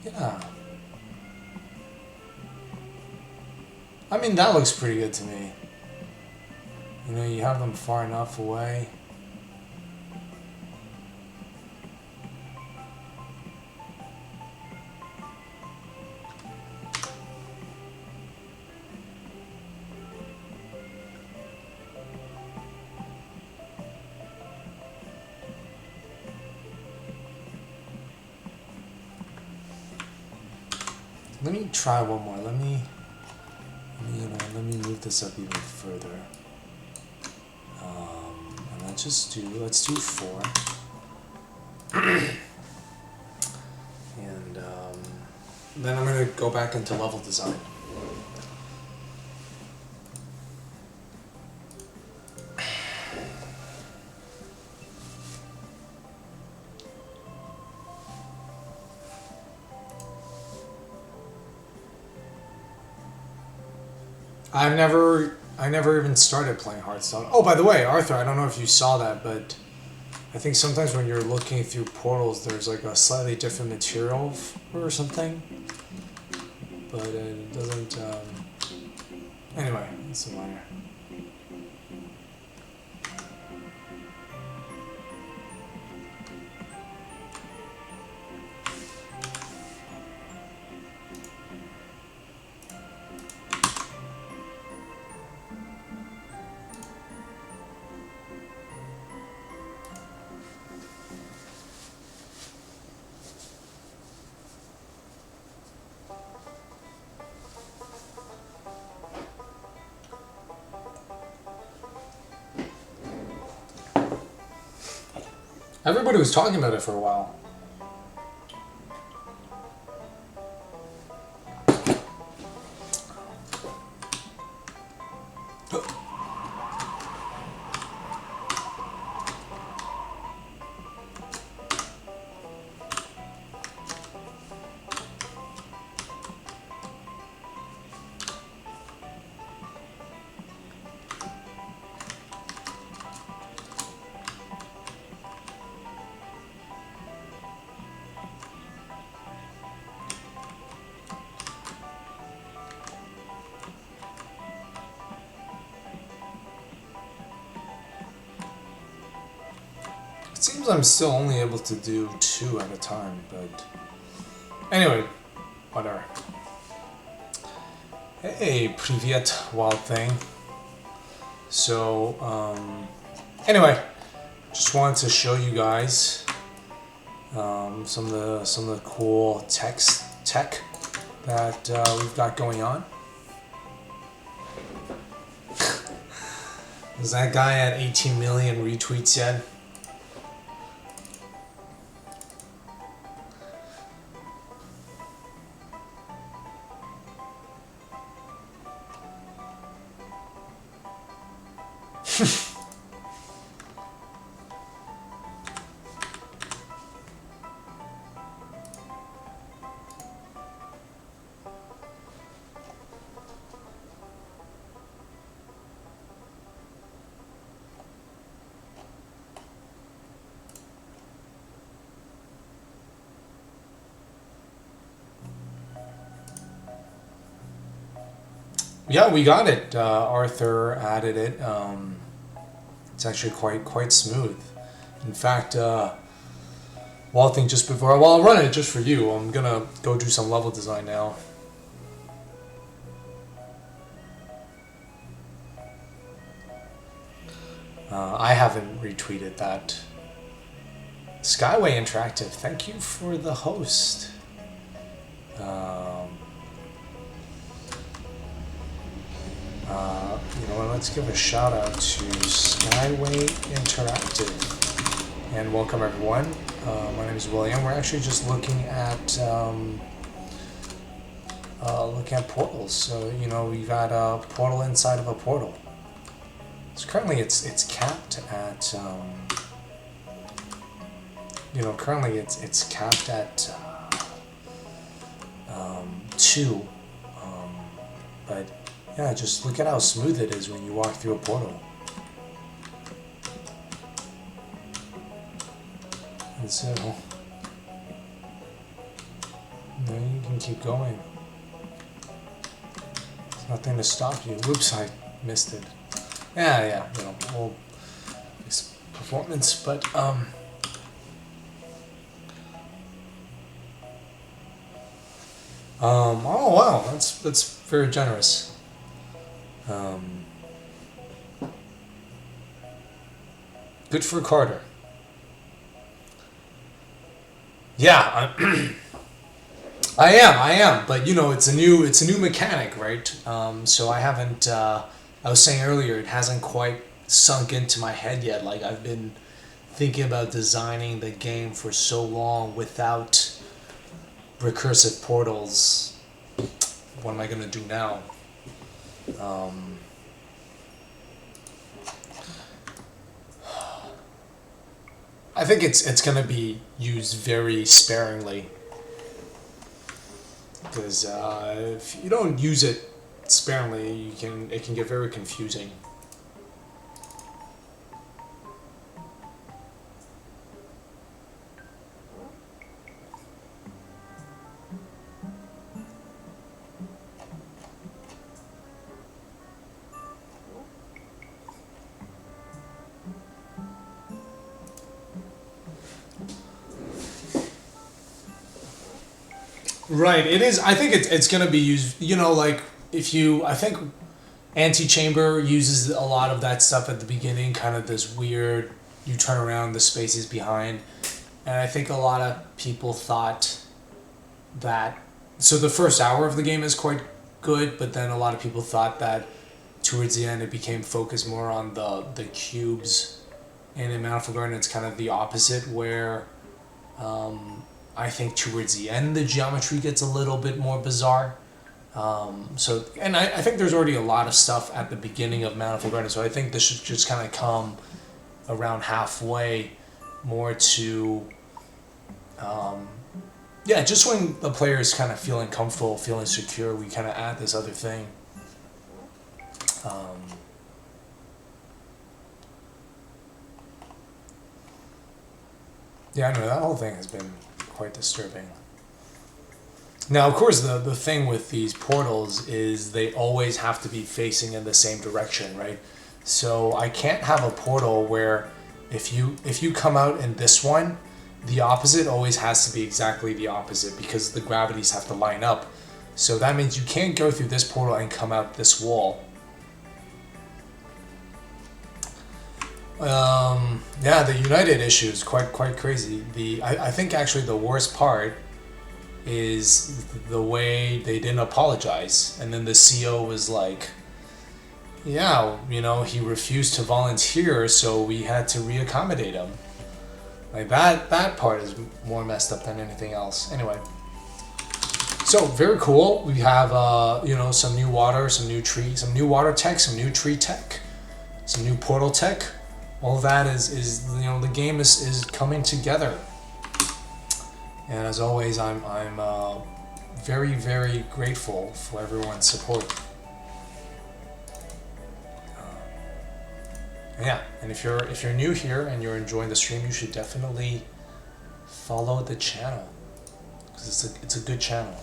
Yeah. I mean, that looks pretty good to me. You know, you have them far enough away. Let me try one more. Let me move this up even further. And let's do 4. And then I'm gonna go back into level design. I never even started playing Hearthstone. Oh, by the way, Arthur, I don't know if you saw that, but I think sometimes when you're looking through portals, there's like a slightly different material or something. But it doesn't. Anyway, it's a minor. Everybody was talking about it for a while. It seems I'm still only able to do 2 at a time, but anyway, whatever. Hey, Privyet, Wild Thing. So, anyway, just wanted to show you guys some of the cool tech that we've got going on. Is that guy at 18 million retweets yet? Yeah, we got it. Arthur added it. It's actually quite smooth. In fact, well, I think just before, well, I'll run it just for you. I'm gonna go do some level design now. I haven't retweeted that. Skyway Interactive, thank you for the host. You know what, let's give a shout out to Skyway Interactive. And welcome everyone. My name is William. We're actually just looking at portals. So, you know, we've got a portal inside of a portal. So currently it's capped at currently it's capped at 2, but yeah, just look at how smooth it is when you walk through a portal. And so then you can keep going. There's nothing to stop you. Whoops, I missed it. Yeah, you know, well, it's performance, but oh wow, that's very generous. Good for Carter. Yeah, I am, but you know, it's a new mechanic, right? So I haven't. I was saying earlier, it hasn't quite sunk into my head yet. Like, I've been thinking about designing the game for so long without recursive portals. What am I gonna do now? I think it's gonna be used very sparingly, because if you don't use it sparingly, it can get very confusing. Right, it is. I think it's going to be used, you know, like, I think Antechamber uses a lot of that stuff at the beginning, kind of this weird, you turn around, the space is behind. And I think a lot of people thought that, so the first hour of the game is quite good, but then a lot of people thought that towards the end it became focused more on the cubes. And in Manifold Garden it's kind of the opposite, where I think towards the end the geometry gets a little bit more bizarre. And I think there's already a lot of stuff at the beginning of Manifold Garden, so I think this should just kind of come around halfway more to, just when the player is kind of feeling comfortable, feeling secure, we kind of add this other thing. Yeah, I know, that whole thing has been quite disturbing. Now, of course, the thing with these portals is they always have to be facing in the same direction, right? So I can't have a portal where if you come out in this one, the opposite always has to be exactly the opposite, because the gravities have to line up. So that means you can't go through this portal and come out this wall. Yeah, the United issue is quite crazy. I think actually the worst part is the way they didn't apologize, and then the CO was like, yeah, you know, he refused to volunteer, so we had to reaccommodate him. Like, that part is more messed up than anything else. Anyway, so very cool. We have you know, some new water, some new tree, some new water tech, some new tree tech, some new portal tech. All of that is you know, the game is coming together. And as always, I'm very grateful for everyone's support. Yeah, and if you're new here and you're enjoying the stream, you should definitely follow the channel, because it's a good channel.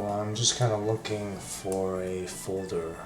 Hold on, I'm just kind of looking for a folder.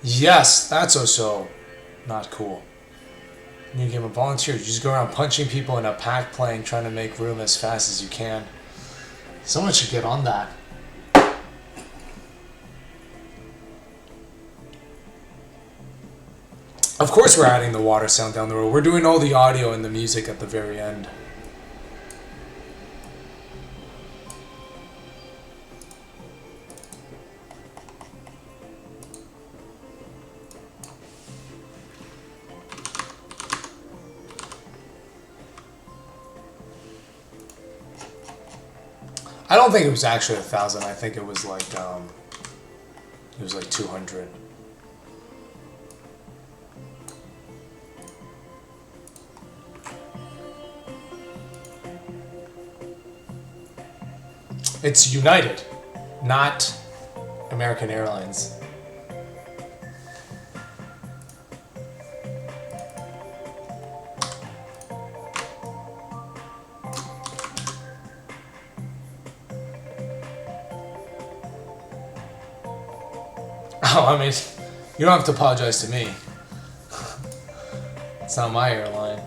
Yes, that's also not cool. New game of volunteer. You just go around punching people in a pack plane, trying to make room as fast as you can. Someone should get on that. Of course we're adding the water sound down the road. We're doing all the audio and the music at the very end. I don't think it was actually 1,000. I think it was like 200. It's United, not American Airlines. Oh, I mean, you don't have to apologize to me. It's not my airline.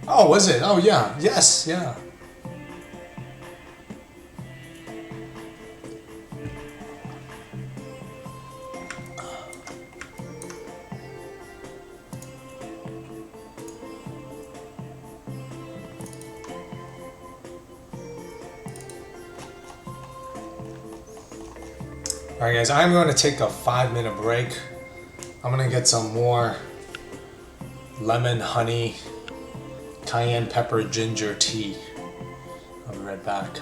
Oh, was it? Oh, yeah. Yes, yeah. Alright guys, I'm going to take a 5-minute break. I'm going to get some more lemon, honey, cayenne pepper, ginger tea. I'll be right back.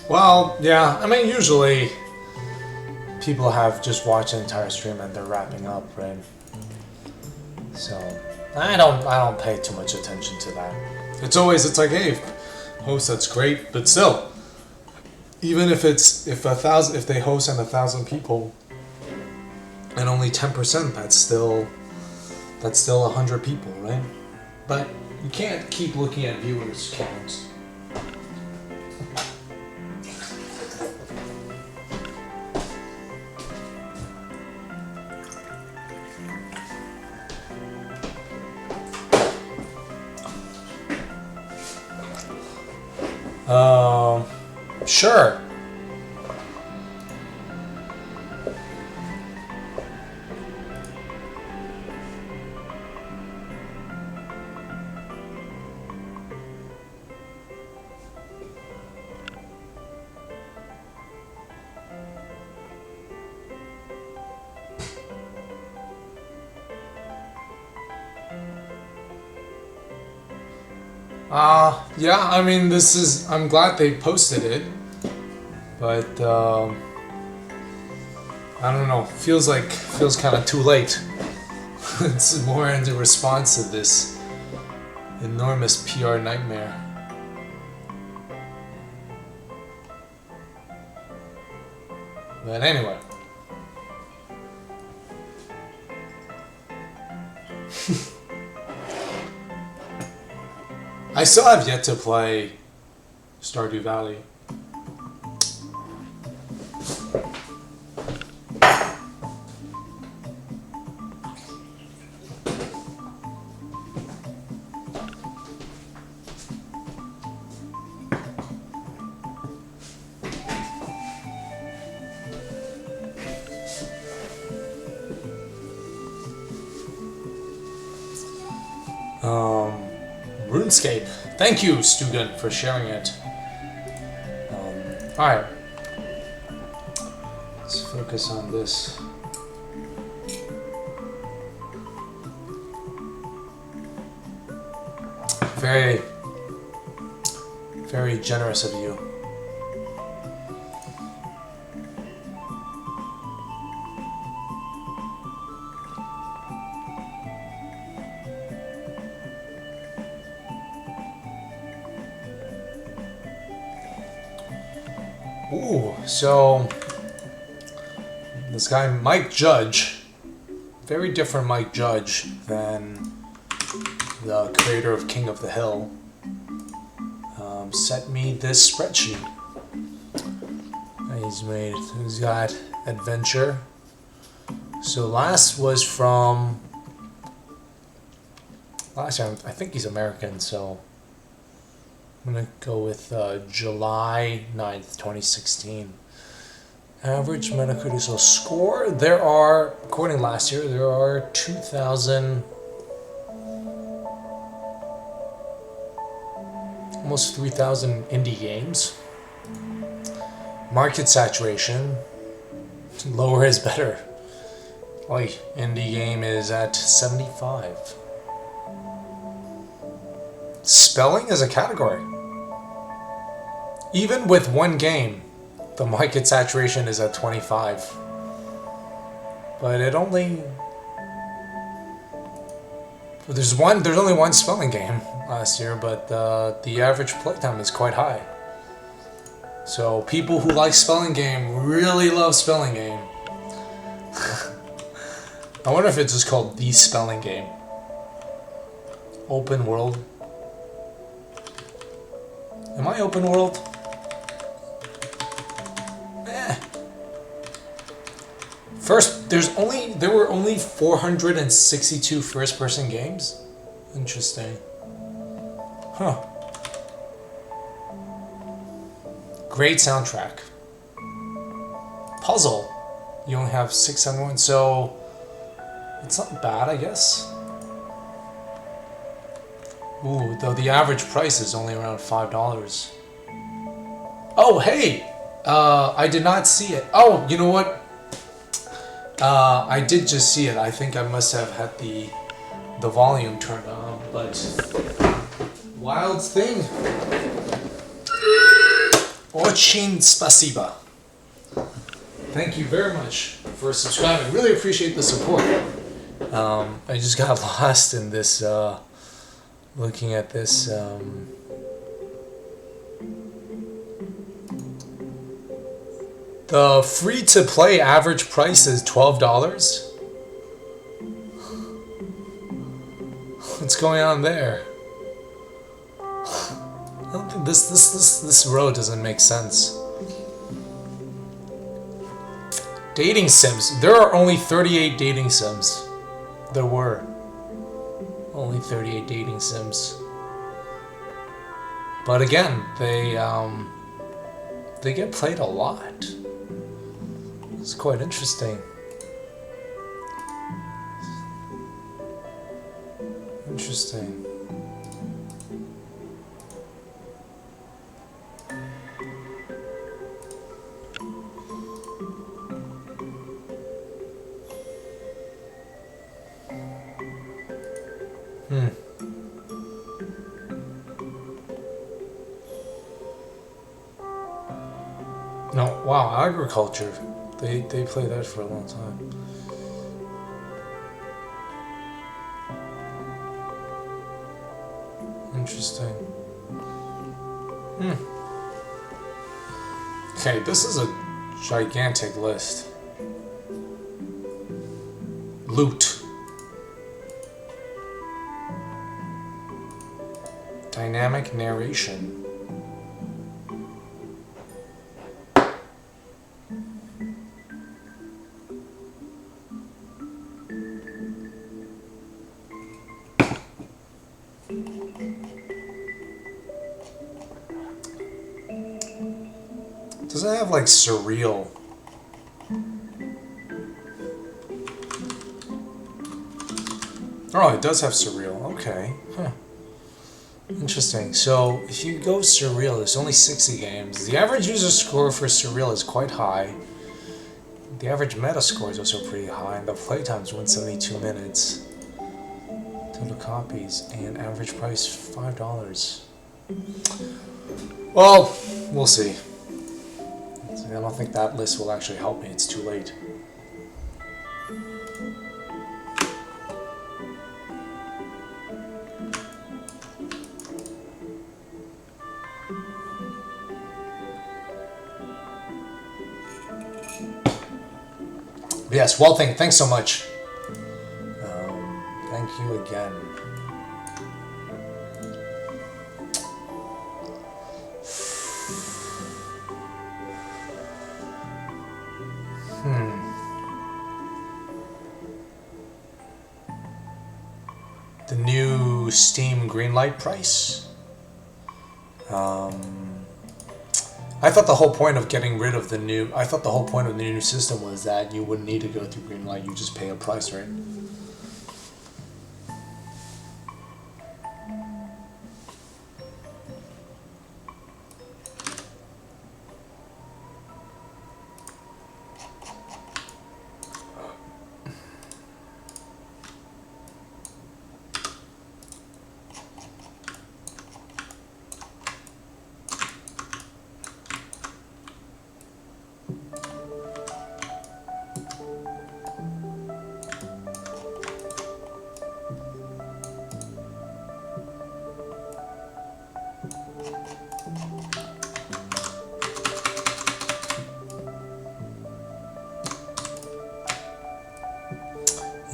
Well, yeah, I mean, usually people have just watched an entire stream and they're wrapping up, right? So I don't pay too much attention to that. It's like, hey, host, that's great, but still, even if they host and 1,000 people and only 10%, that's still 100 people, right? But you can't keep looking at viewers counts. Sure. Yeah, I mean, I'm glad they posted it, but, I don't know, feels kind of too late. It's more in response to this enormous PR nightmare. But anyway. I still have yet to play Stardew Valley. RuneScape. Thank you, student, for sharing it. Alright. Let's focus on this. Very, very generous of you. Ooh, so this guy Mike Judge, very different Mike Judge than the creator of King of the Hill, sent me this spreadsheet. He's got adventure. So last time, I think he's American, so I'm going to go with July 9th, 2016. Average Metacritic score. There are, according to last year, there are 2,000, almost 3,000 indie games. Market saturation. Lower is better. Like, indie game is at 75. Spelling is a category. Even with one game, the market saturation is at 25. But there's only one spelling game last year, but the average playtime is quite high. So people who like spelling game really love spelling game. I wonder if it's just called the spelling game. Open world. Am I open world? First, there were only 462 first-person games? Interesting. Huh. Great soundtrack. Puzzle. You only have 671, so it's not bad, I guess. Ooh, though the average price is only around $5. Oh, hey! I did not see it. Oh, you know what? I did just see it. I think I must have had the volume turned on, but wild thing. Очень спасибо. Thank you very much for subscribing. Really appreciate the support. I just got lost in this, looking at this. The free-to-play average price is $12. What's going on there? I don't think this row doesn't make sense. Dating sims. There are only 38 dating sims. There were only 38 dating sims. But again, they get played a lot. It's quite interesting. Interesting. No, wow, agriculture. They play that for a long time. Interesting. Okay, this is a gigantic list. Loot. Dynamic narration. Does it have like surreal? Oh, it does have surreal. Okay. Huh. Interesting. So if you go surreal, there's only 60 games. The average user score for surreal is quite high. The average meta score is also pretty high, and the playtime is 172 minutes. Total copies and average price $5. Well, we'll see. I don't think that list will actually help me. It's too late. Yes, well, thanks so much. Thank you again. The new Steam Greenlight price. I thought the whole point of getting rid of the new... I thought the whole point of the new system was that you wouldn't need to go through Greenlight. You just pay a price, right?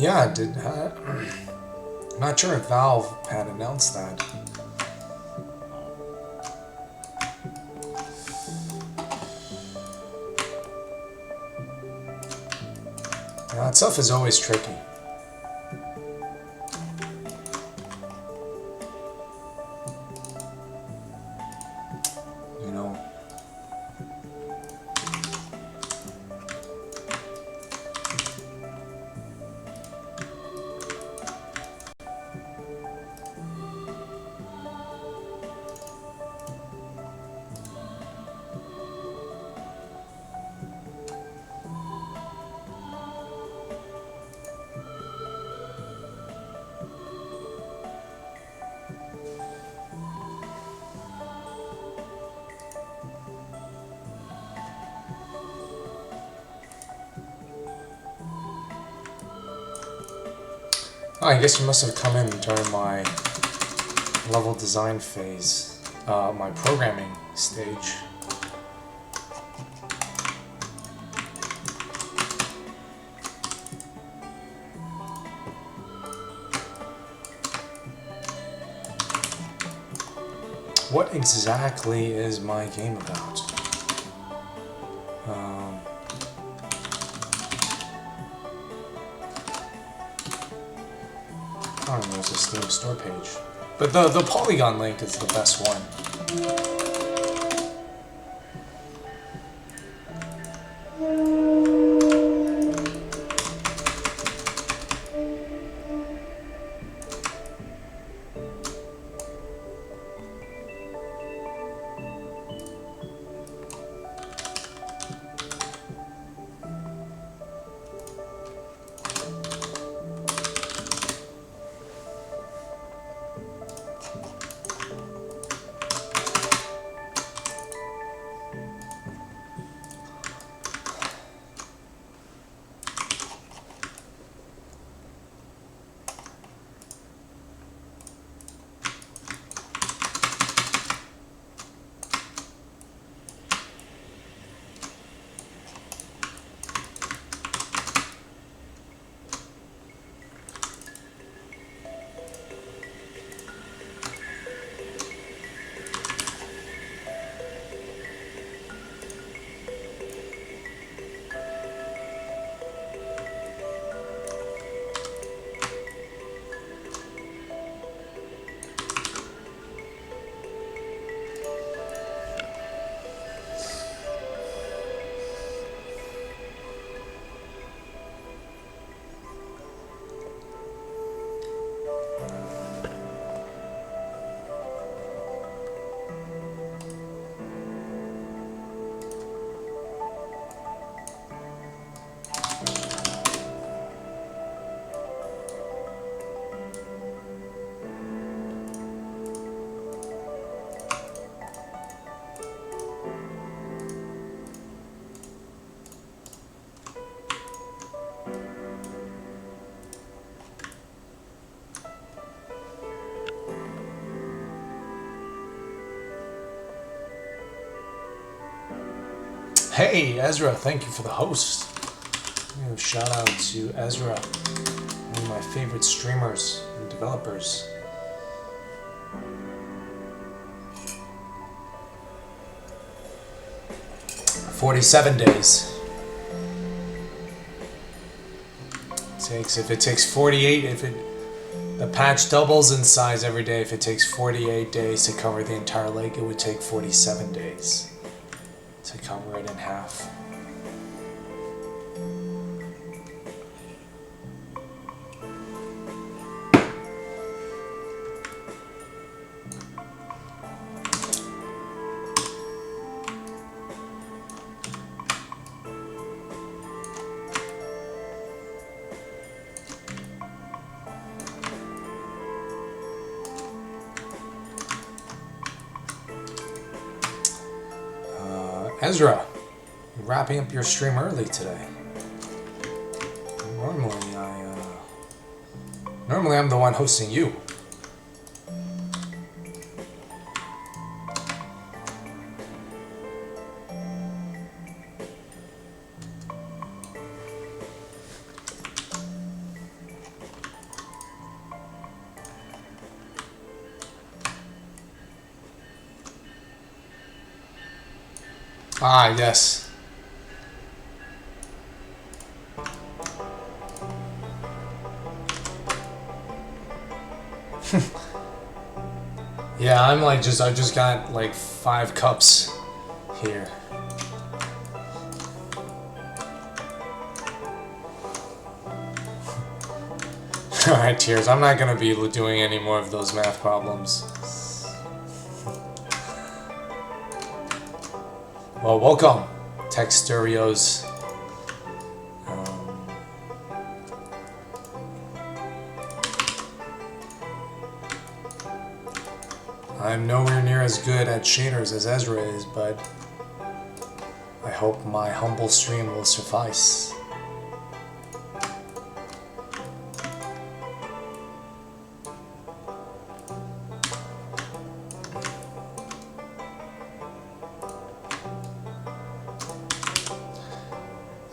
Yeah, I'm not sure if Valve had announced that. Yeah, that stuff is always tricky. You know. I guess you must have come in during my level design phase, my programming stage. What exactly is my game about? I don't know, there's a Steam store page. But the Polygon link is the best one. Hey, Ezra, thank you for the host. Shout out to Ezra, one of my favorite streamers and developers. "47 days. If it takes 48, the patch doubles in size every day. If it takes 48 days to cover the entire lake, it would take 47 days to cover it in half. Ezra, you're wrapping up your stream early today. Normally I'm the one hosting you. Ah, yes. Yeah, I just got like 5 cups here. Alright, Tears, I'm not gonna be doing any more of those math problems. Well, welcome, Tech Stereos. I'm nowhere near as good at shaders as Ezra is, but I hope my humble stream will suffice.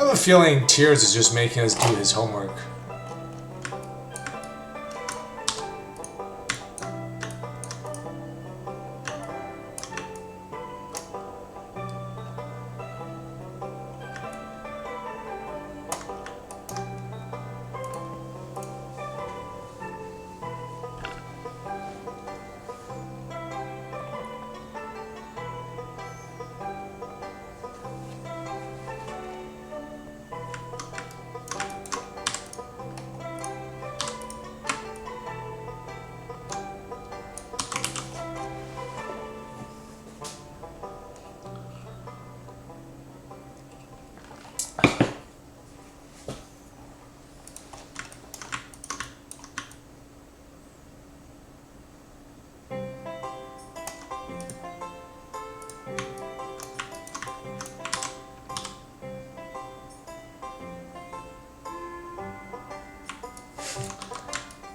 have a feeling Tears is just making us do his homework.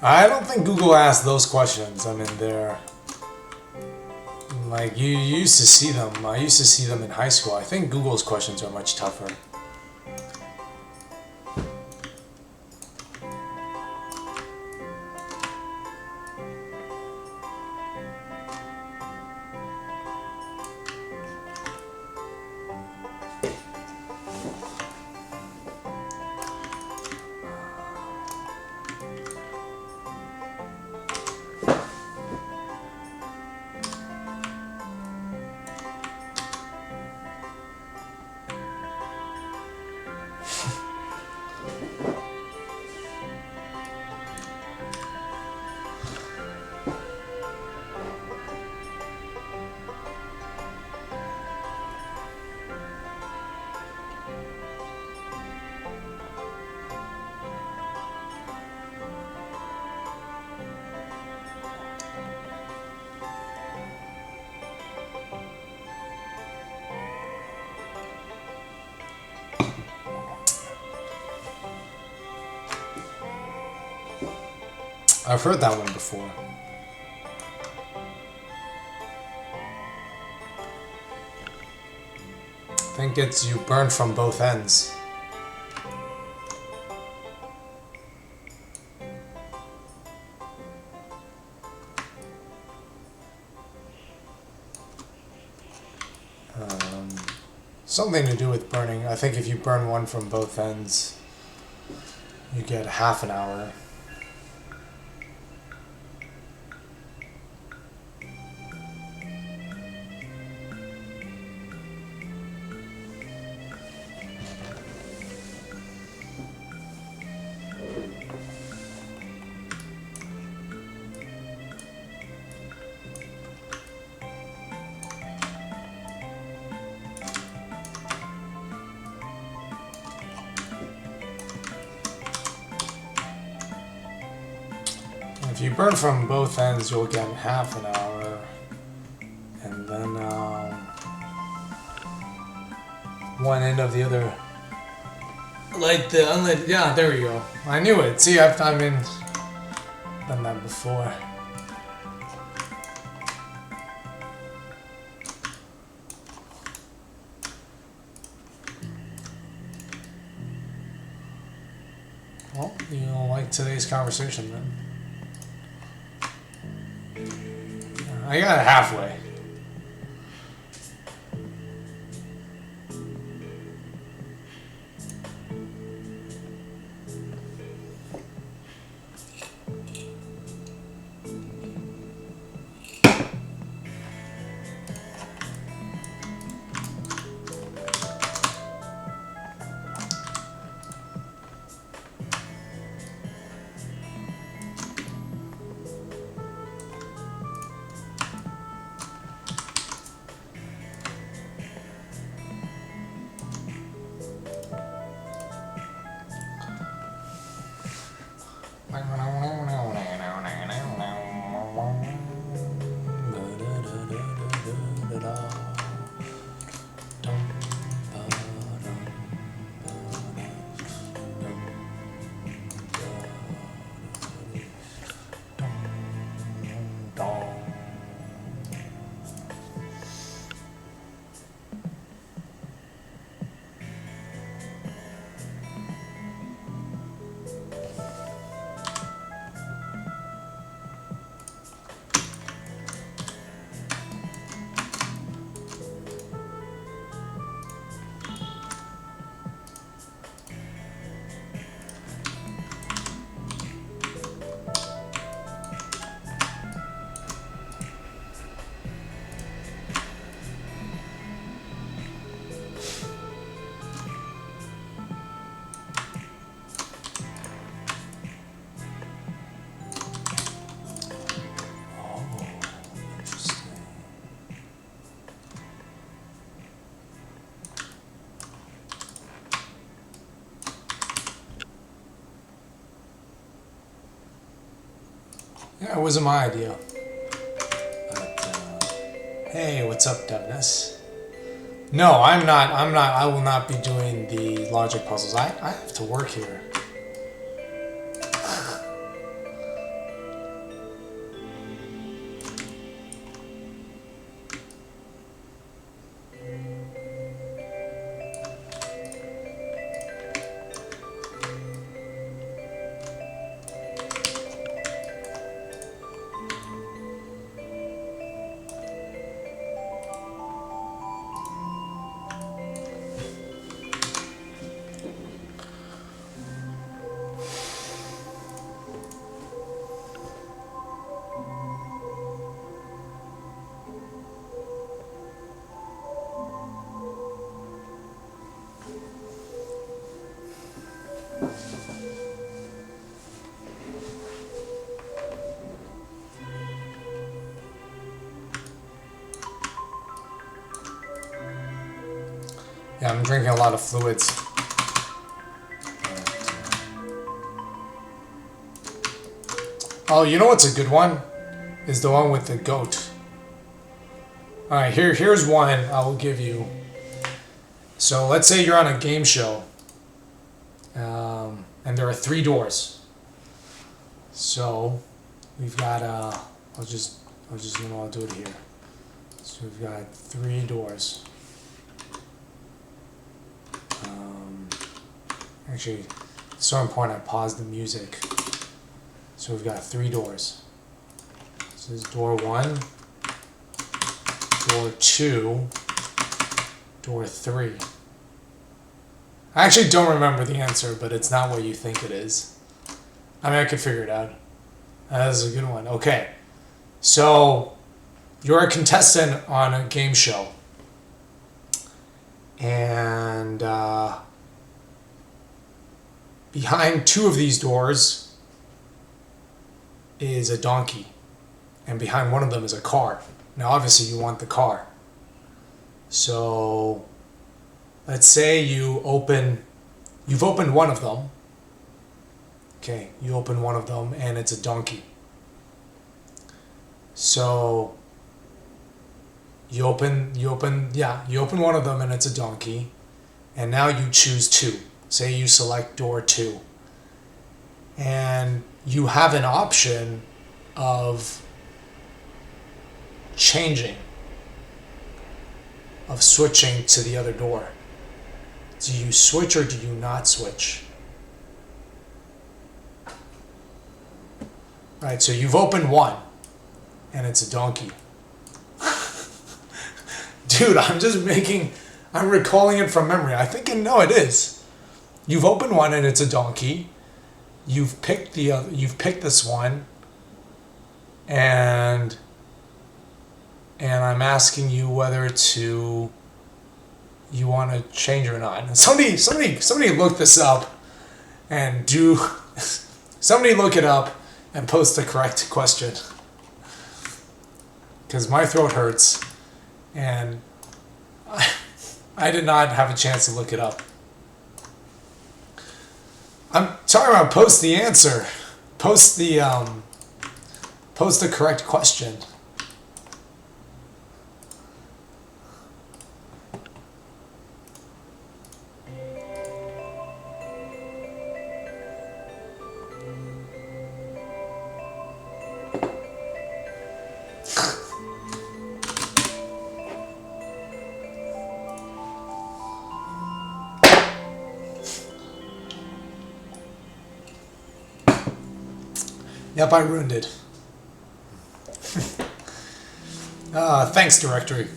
I don't think Google asked those questions. I mean, they're like you used to see them. I used to see them in high school. I think Google's questions are much tougher. I've heard that one before. I think it's you burn from both ends. Something to do with burning. I think if you burn one from both ends, you get half an hour. If you burn from both ends, you'll get half an hour, and then one end of the other. Like the unlit. Yeah, there we go. I knew it. See, I've done that before. Well, you don't like today's conversation then. I got it halfway. That wasn't my idea. But, hey, what's up, Devness? No, I'm not. I will not be doing the logic puzzles. I have to work here. Yeah, I'm drinking a lot of fluids. Oh, you know what's a good one? Is the one with the goat. Alright, here's one I will give you. So let's say you're on a game show. And there are 3 doors. So we've got I'll just I'll do it here. So we've got 3 doors. Actually, it's so important I paused the music. So we've got 3 doors. This is door 1, door 2, door 3. I actually don't remember the answer, but it's not what you think it is. I mean, I could figure it out. That is a good one. Okay. So, you're a contestant on a game show. And behind 2 of these doors is a donkey. And behind one of them is a car. Now, obviously, you want the car. So, let's say you've opened one of them. Okay, you open one of them and it's a donkey. So you open one of them and it's a donkey, and now you choose 2. Say you select door 2. And you have an option of switching to the other door. Do you switch or do you not switch? Alright, so you've opened one, and it's a donkey. Dude, I'm recalling it from memory. I think no, it is. You've opened one and it's a donkey. You've picked this one, and I'm asking you whether you want to change or not. And somebody look this up and somebody look it up and post the correct question, because my throat hurts and I did not have a chance to look it up. I'm talking about post the answer, post the correct question. Yep, I ruined it. Thanks, directory.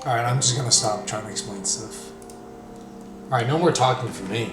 Alright, I'm just gonna stop trying to explain stuff. Alright, no more talking for me.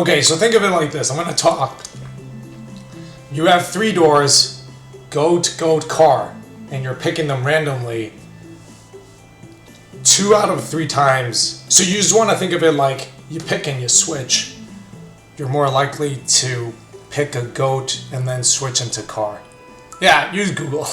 Okay, so think of it like this. I'm gonna talk. You have 3 doors, goat, goat, car, and you're picking them randomly 2 out of 3 times. So you just want to think of it like you pick and you switch. You're more likely to pick a goat and then switch into car. Yeah, use Google.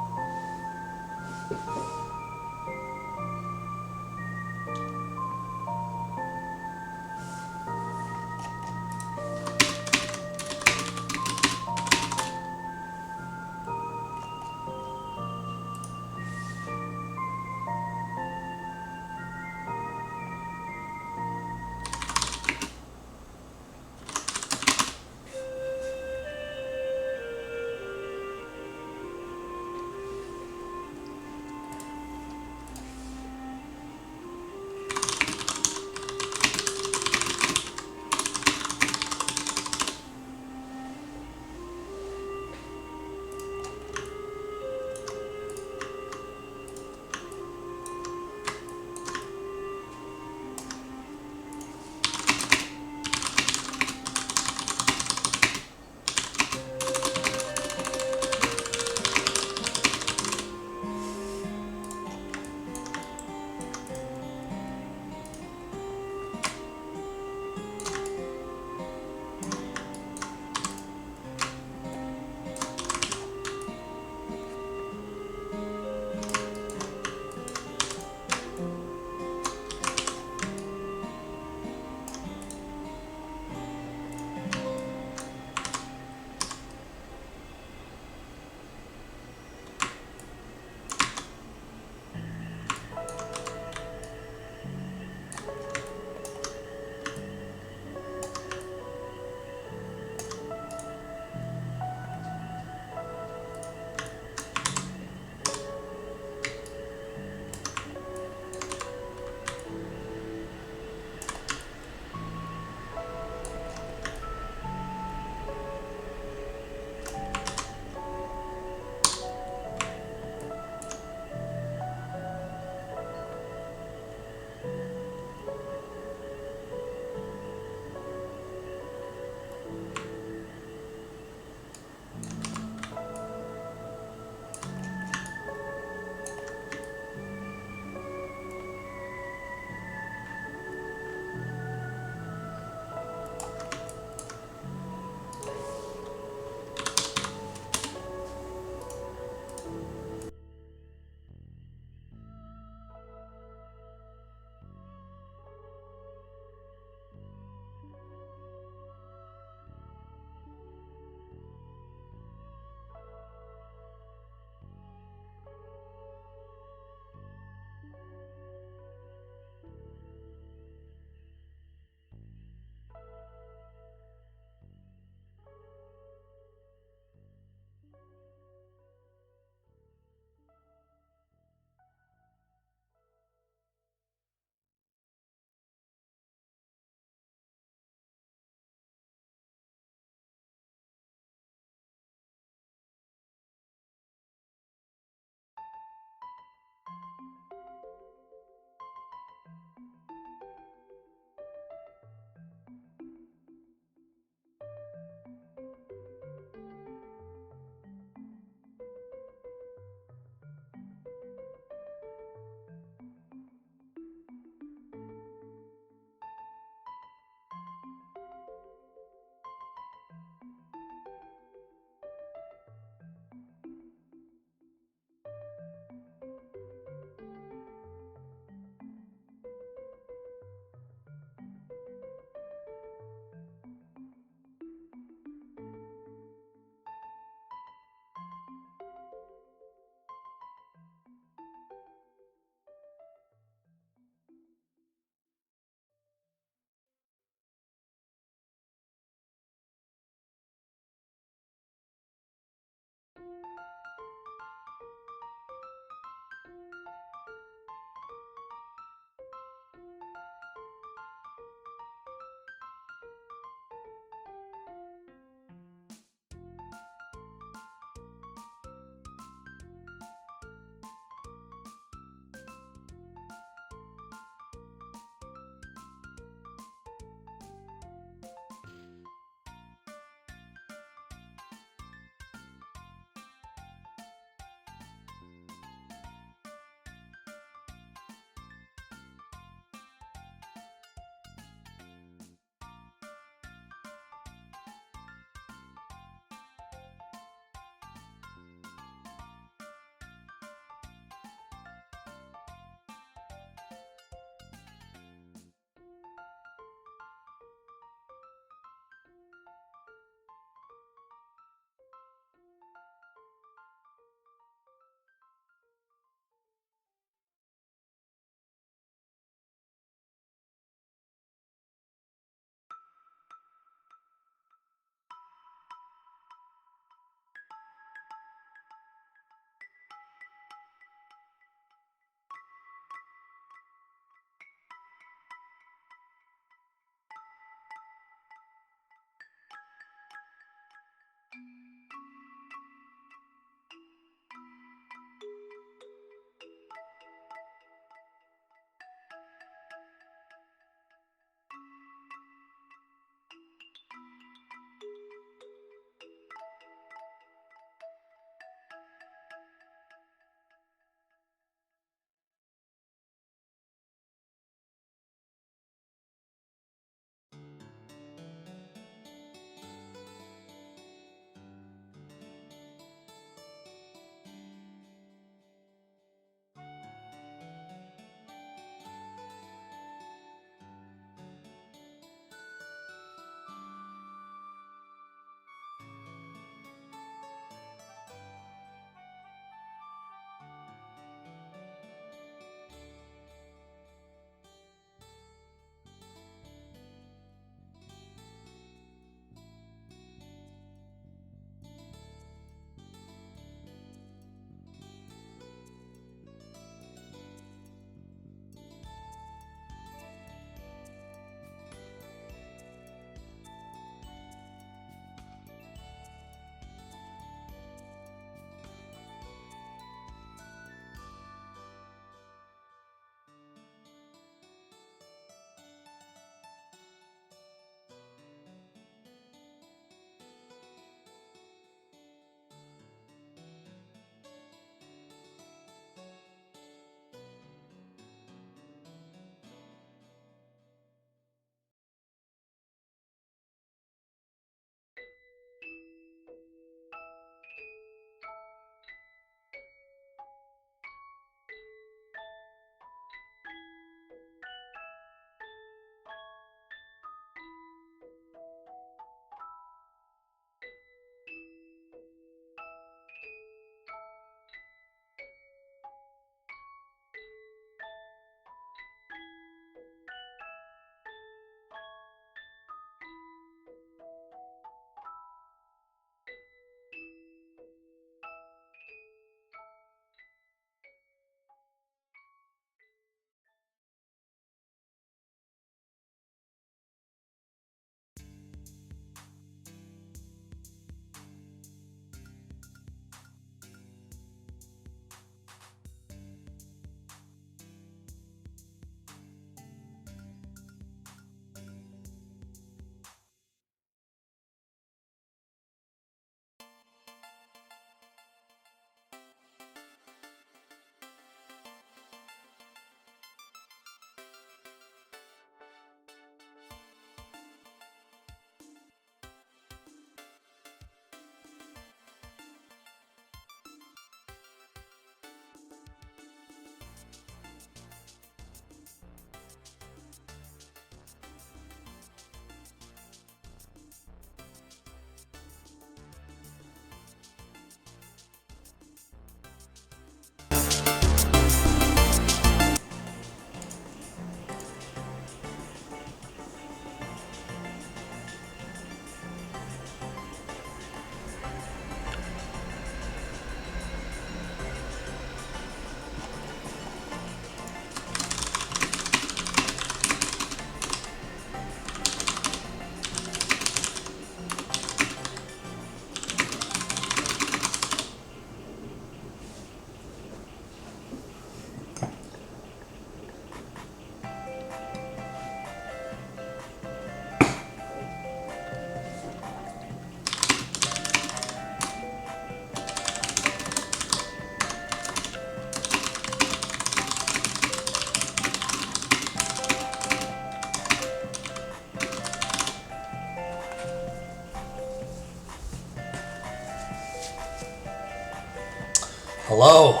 Hello.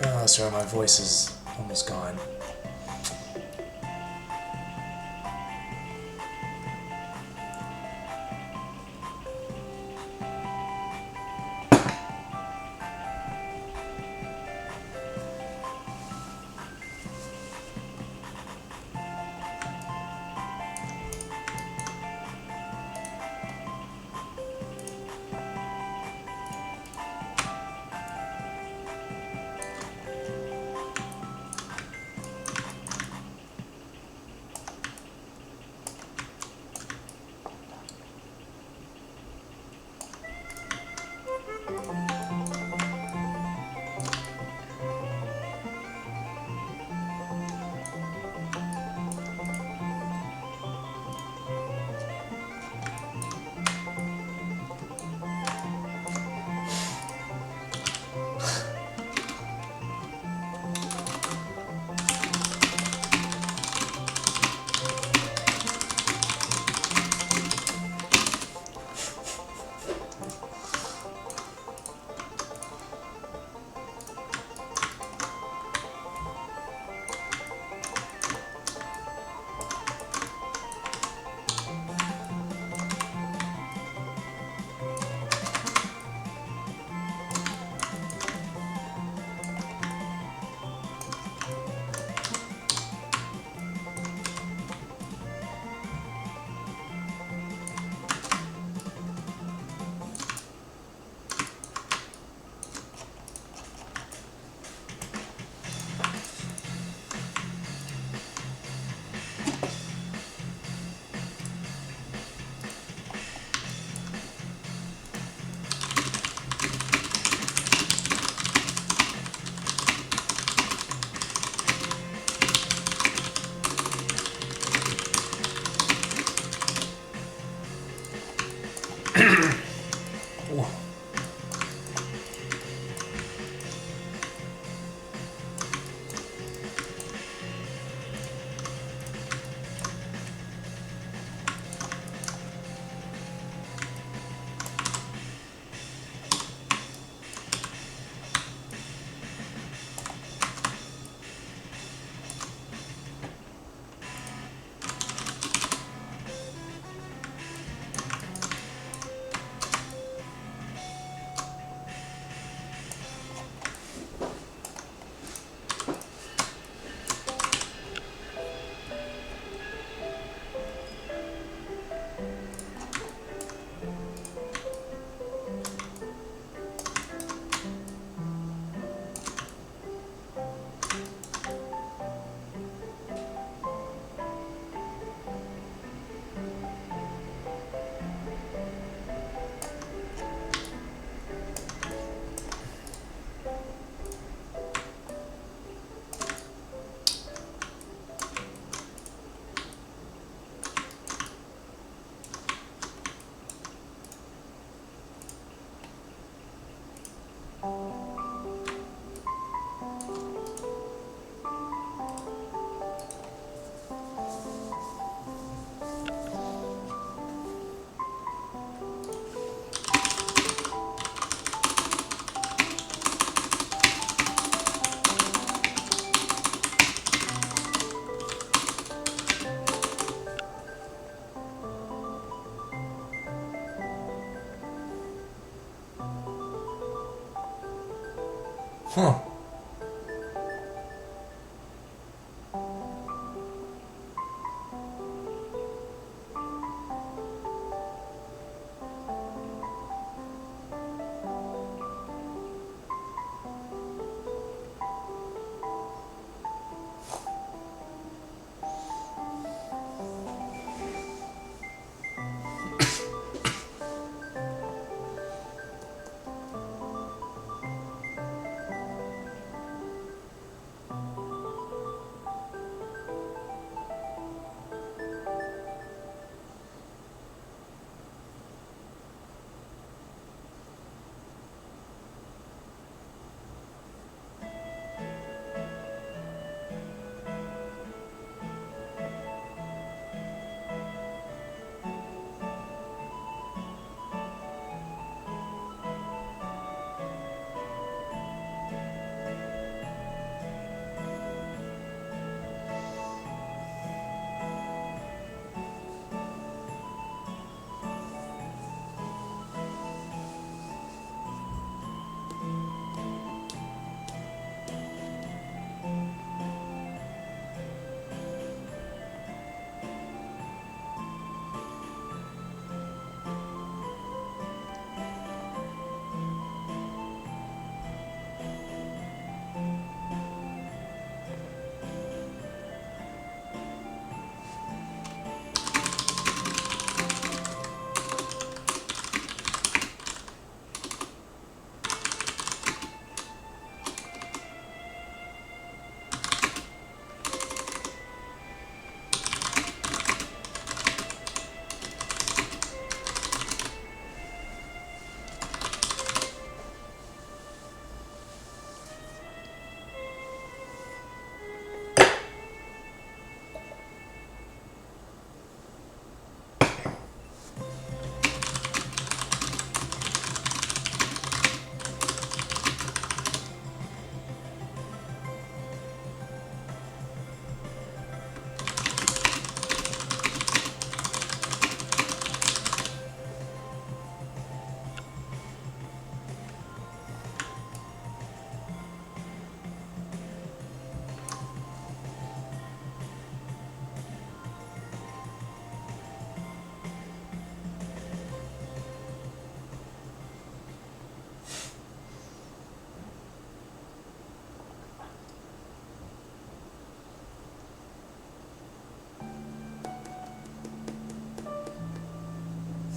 Oh, sorry, my voice is almost gone. Huh.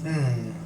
Hmm.